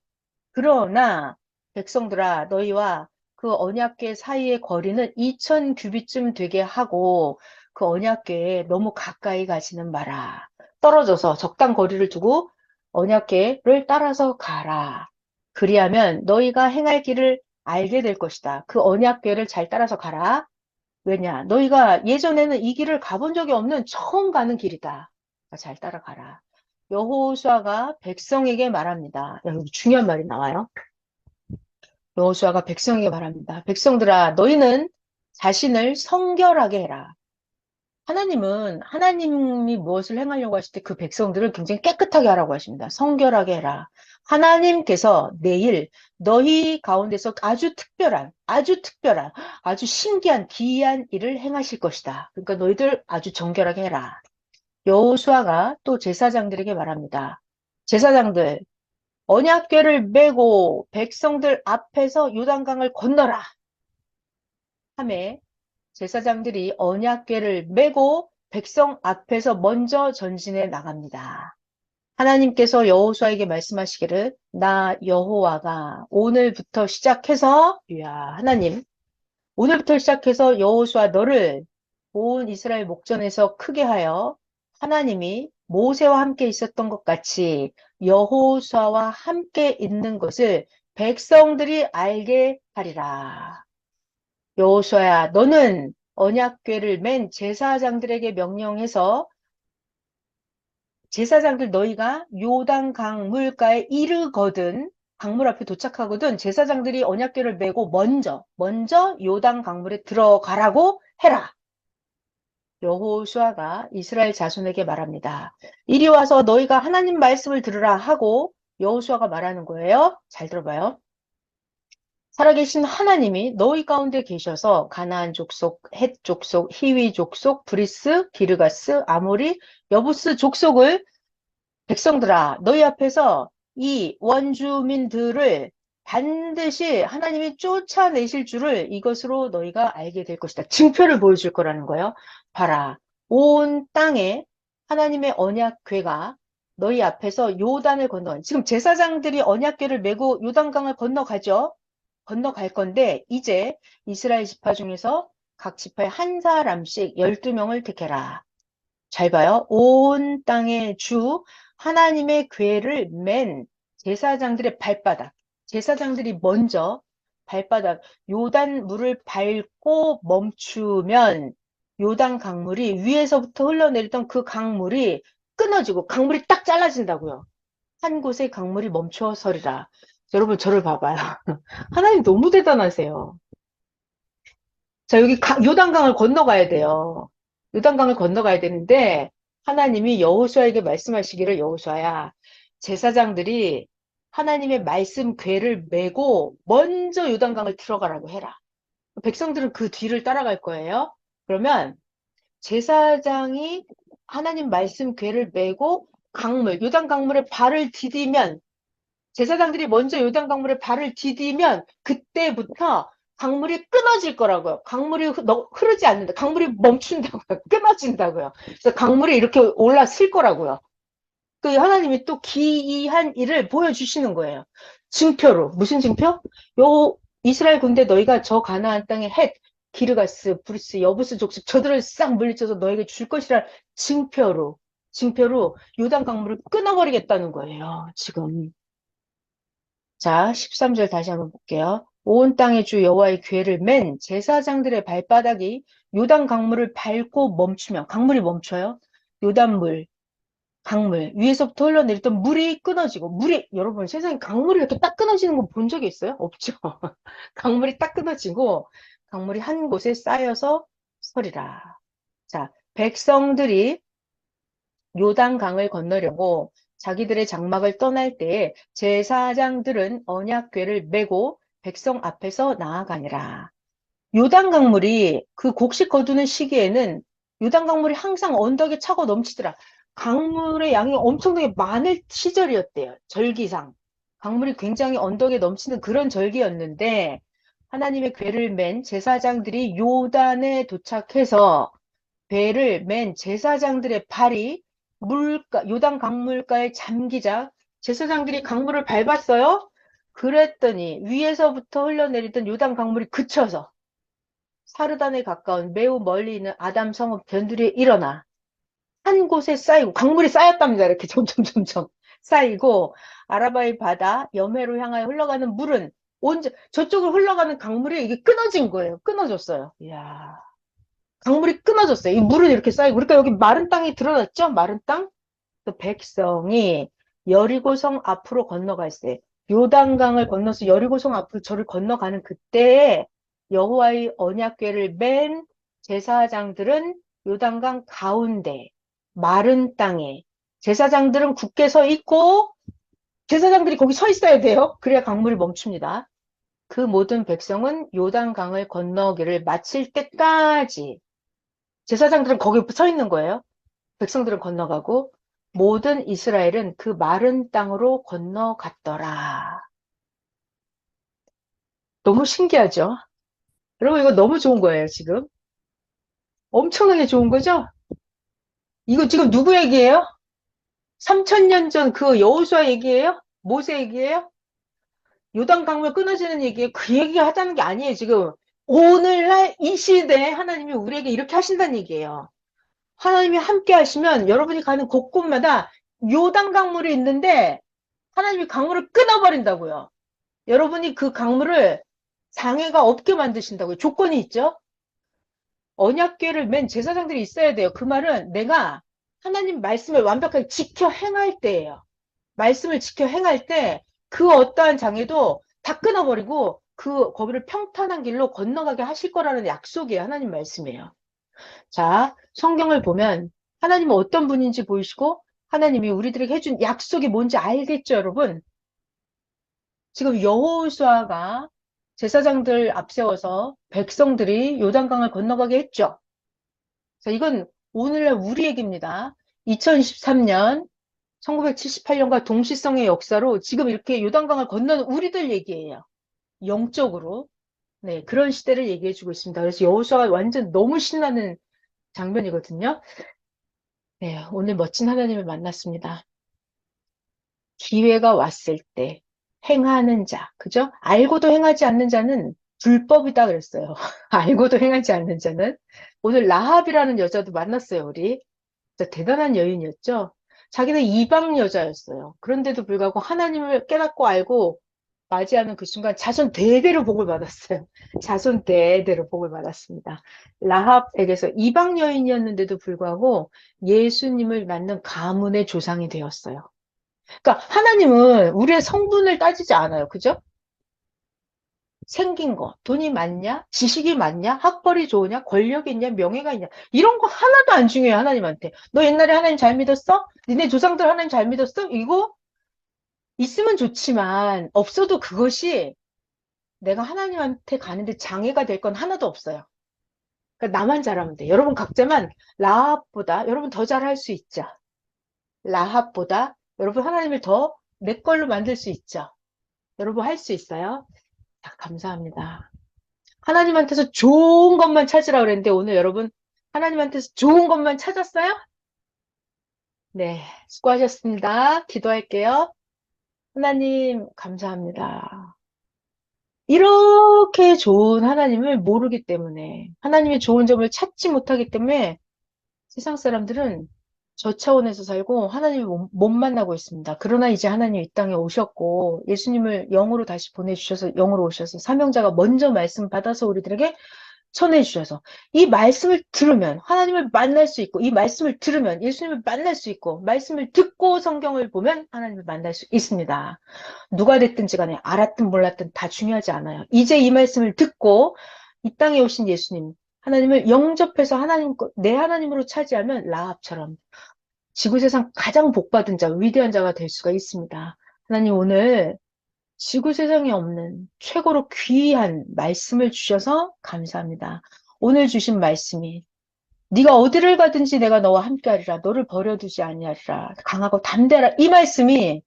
그러나 백성들아 너희와 그 언약궤 사이의 거리는 2000 규빗쯤 되게 하고 그 언약궤에 너무 가까이 가지는 마라. 떨어져서 적당 거리를 두고 언약궤를 따라서 가라. 그리하면 너희가 행할 길을 알게 될 것이다. 그 언약궤를 잘 따라서 가라. 왜냐? 너희가 예전에는 이 길을 가본 적이 없는 처음 가는 길이다. 잘 따라가라. 여호수아가 백성에게 말합니다. 여기 중요한 말이 나와요. 여호수아가 백성에게 말합니다. 백성들아, 너희는 자신을 성결하게 해라. 하나님은 하나님이 무엇을 행하려고 하실 때 그 백성들을 굉장히 깨끗하게 하라고 하십니다. 성결하게 해라. 하나님께서 내일 너희 가운데서 아주 신기한, 기이한 일을 행하실 것이다. 그러니까 너희들 아주 정결하게 해라. 여호수아가 또 제사장들에게 말합니다. 제사장들, 언약궤를 메고 백성들 앞에서 요단강을 건너라. 하매 제사장들이 언약궤를 메고 백성 앞에서 먼저 전진해 나갑니다. 하나님께서 여호수아에게 말씀하시기를 나 여호와가 오늘부터 시작해서 하나님 오늘부터 시작해서 여호수아 너를 온 이스라엘 목전에서 크게 하여 하나님이 모세와 함께 있었던 것 같이 여호수아와 함께 있는 것을 백성들이 알게 하리라. 여호수아야, 너는 언약궤를 맨 제사장들에게 명령해서 제사장들 너희가 요단 강물가에 이르거든 강물 앞에 도착하거든 제사장들이 언약궤를 메고 먼저 요단 강물에 들어가라고 해라. 여호수아가 이스라엘 자손에게 말합니다. 이리 와서 너희가 하나님 말씀을 들으라 하고 여호수아가 말하는 거예요. 잘 들어봐요. 살아계신 하나님이 너희 가운데 계셔서 가나안 족속, 헷 족속, 히위 족속, 브리스, 기르가스, 아모리, 여부스 족속을 백성들아 너희 앞에서 이 원주민들을 반드시 하나님이 쫓아내실 줄을 이것으로 너희가 알게 될 것이다. 증표를 보여줄 거라는 거예요. 봐라. 온 땅에 하나님의 언약궤가 너희 앞에서 요단을 건너 지금 제사장들이 언약궤를 메고 요단강을 건너가죠. 건너갈 건데 이제 이스라엘 지파 중에서 각 지파에 한 사람씩 12명을 택해라. 잘 봐요. 온 땅의 주 하나님의 궤를 맨 제사장들의 발바닥. 제사장들이 먼저 발바닥 요단 물을 밟고 멈추면 요단 강물이 위에서부터 흘러내리던 그 강물이 끊어지고 강물이 딱 잘라진다고요. 한 곳에 강물이 멈춰서리라. 여러분 저를 봐봐요. 하나님 너무 대단하세요. 자, 여기 요단강을 건너가야 돼요. 요단강을 건너가야 되는데 하나님이 여호수아에게 말씀하시기를 여호수아야, 제사장들이 하나님의 말씀 궤를 메고 먼저 요단강을 들어가라고 해라. 백성들은 그 뒤를 따라갈 거예요. 그러면 제사장이 하나님 말씀 궤를 메고 요단 강물에 발을 디디면 제사장들이 먼저 요단 강물에 발을 디디면 그때부터 강물이 끊어질 거라고요. 강물이 흐르지 않는다. 강물이 멈춘다고요. 끊어진다고요. 그래서 강물이 이렇게 올라설 거라고요. 그 하나님이 또 기이한 일을 보여주시는 거예요. 증표로. 무슨 증표? 요 이스라엘 군대 너희가 저 가나안 땅에 기르가스, 브루스, 여부스 족속 저들을 싹 물리쳐서 너에게 줄 것이라 징표로 요단 강물을 끊어버리겠다는 거예요, 지금. 자, 13절 다시 한번 볼게요. 온 땅의 주 여호와의 궤를 맨 제사장들의 발바닥이 요단 강물을 밟고 멈추면, 강물이 멈춰요. 요단물, 강물, 위에서부터 흘러내리던 물이 끊어지고, 여러분 세상에 강물이 이렇게 딱 끊어지는 거 본 적이 있어요? 없죠. 강물이 딱 끊어지고, 강물이 한 곳에 쌓여서 서리라. 자, 백성들이 요단강을 건너려고 자기들의 장막을 떠날 때에 제사장들은 언약궤를 메고 백성 앞에서 나아가니라. 요단강물이 그 곡식 거두는 시기에는 요단강물이 항상 언덕에 차고 넘치더라. 강물의 양이 엄청나게 많을 시절이었대요. 절기상. 강물이 굉장히 언덕에 넘치는 그런 절기였는데 하나님의 궤를 맨 제사장들이 요단에 도착해서 배를 맨 제사장들의 발이 요단 강물가에 잠기자 제사장들이 강물을 밟았어요. 그랬더니 위에서부터 흘러내리던 요단 강물이 그쳐서 사르단에 가까운 매우 멀리 있는 아담 성읍 변두리에 일어나 한 곳에 쌓이고 강물이 쌓였답니다. 이렇게 점점 쌓이고 아라바의 바다 염해로 향하여 흘러가는 물은 저쪽으로 흘러가는 강물이 이게 끊어진 거예요. 끊어졌어요. 이야. 강물이 끊어졌어요. 이 물은 이렇게 쌓이고. 그러니까 여기 마른 땅이 드러났죠? 마른 땅? 그 백성이 여리고성 앞으로 건너갈 때, 요단강을 건너서 여리고성 앞으로 저를 건너가는 그때에 여호와의 언약궤를 맨 제사장들은 요단강 가운데, 마른 땅에, 제사장들은 굳게 서 있고, 제사장들이 거기 서 있어야 돼요. 그래야 강물이 멈춥니다. 그 모든 백성은 요단강을 건너기를 마칠 때까지 제사장들은 거기 서 있는 거예요. 백성들은 건너가고 모든 이스라엘은 그 마른 땅으로 건너갔더라. 너무 신기하죠? 여러분 이거 너무 좋은 거예요, 지금. 엄청나게 좋은 거죠? 이거 지금 누구 얘기예요? 3000년 전 그 여호수아 얘기예요? 모세 얘기예요? 요단 강물 끊어지는 얘기예요? 그 얘기 하자는 게 아니에요, 지금. 오늘날 이 시대에 하나님이 우리에게 이렇게 하신다는 얘기예요. 하나님이 함께 하시면 여러분이 가는 곳곳마다 요단 강물이 있는데 하나님이 강물을 끊어버린다고요. 여러분이 그 강물을 장애가 없게 만드신다고요. 조건이 있죠. 언약궤를 맨 제사장들이 있어야 돼요. 그 말은 내가 하나님 말씀을 완벽하게 지켜 행할 때예요. 말씀을 지켜 행할 때 그 어떠한 장애도 다 끊어버리고 거기를 평탄한 길로 건너가게 하실 거라는 약속이에요. 하나님 말씀이에요. 자, 성경을 보면 하나님은 어떤 분인지 보이시고 하나님이 우리들에게 해준 약속이 뭔지 알겠죠, 여러분? 지금 여호수아가 제사장들 앞세워서 백성들이 요단강을 건너가게 했죠. 자, 이건 오늘날 우리 얘기입니다. 2023년, 1978년과 동시성의 역사로 지금 이렇게 요단강을 건너는 우리들 얘기예요. 영적으로. 네, 그런 시대를 얘기해 주고 있습니다. 그래서 여호수아가 완전 너무 신나는 장면이거든요. 네, 오늘 멋진 하나님을 만났습니다. 기회가 왔을 때 행하는 자, 그죠? 알고도 행하지 않는 자는 불법이다 그랬어요. 알고도 행하지 않는 자는. 오늘 라합이라는 여자도 만났어요, 우리. 진짜 대단한 여인이었죠? 자기는 이방 여자였어요. 그런데도 불구하고 하나님을 깨닫고 알고 맞이하는 그 순간 자손 대대로 복을 받았어요. 자손 대대로 복을 받았습니다. 라합에게서 이방 여인이었는데도 불구하고 예수님을 낳는 가문의 조상이 되었어요. 그러니까 하나님은 우리의 성분을 따지지 않아요. 그죠? 생긴 거, 돈이 많냐, 지식이 많냐, 학벌이 좋으냐, 권력이 있냐, 명예가 있냐, 이런 거 하나도 안 중요해요, 하나님한테. 너 옛날에 하나님 잘 믿었어? 니네 조상들 하나님 잘 믿었어? 이거 있으면 좋지만 없어도 그것이 내가 하나님한테 가는데 장애가 될 건 하나도 없어요. 그러니까 나만 잘하면 돼. 여러분 각자만 라합보다 여러분 더 잘할 수 있죠. 라합보다 여러분 하나님을 더 내 걸로 만들 수 있죠. 여러분 할 수 있어요? 자, 감사합니다. 하나님한테서 좋은 것만 찾으라 그랬는데 오늘 여러분 하나님한테서 좋은 것만 찾았어요? 네, 수고하셨습니다. 기도할게요. 하나님 감사합니다. 이렇게 좋은 하나님을 모르기 때문에, 하나님의 좋은 점을 찾지 못하기 때문에 세상 사람들은 저 차원에서 살고 하나님을 못 만나고 있습니다. 그러나 이제 하나님 이 땅에 오셨고 예수님을 영으로 다시 보내주셔서 영으로 오셔서 사명자가 먼저 말씀 받아서 우리들에게 전해주셔서 이 말씀을 들으면 하나님을 만날 수 있고 이 말씀을 들으면 예수님을 만날 수 있고 말씀을 듣고 성경을 보면 하나님을 만날 수 있습니다. 누가 됐든지 간에 알았든 몰랐든 다 중요하지 않아요. 이제 이 말씀을 듣고 이 땅에 오신 예수님, 하나님을 영접해서 하나님, 내 하나님으로 차지하면 라합처럼 지구세상 가장 복받은 자, 위대한 자가 될 수가 있습니다. 하나님 오늘 지구세상에 없는 최고로 귀한 말씀을 주셔서 감사합니다. 오늘 주신 말씀이 네가 어디를 가든지 내가 너와 함께하리라. 너를 버려두지 아니하리라. 강하고 담대하라. 이 말씀이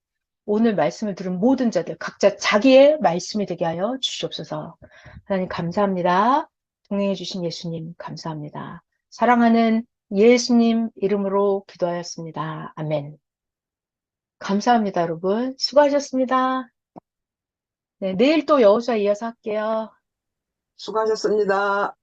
오늘 말씀을 들은 모든 자들 각자 자기의 말씀이 되게 하여 주시옵소서. 하나님 감사합니다. 동행해 주신 예수님 감사합니다. 사랑하는 예수님 이름으로 기도하였습니다. 아멘. 감사합니다, 여러분. 수고하셨습니다. 네, 내일 또 여호수아 이어서 할게요. 수고하셨습니다.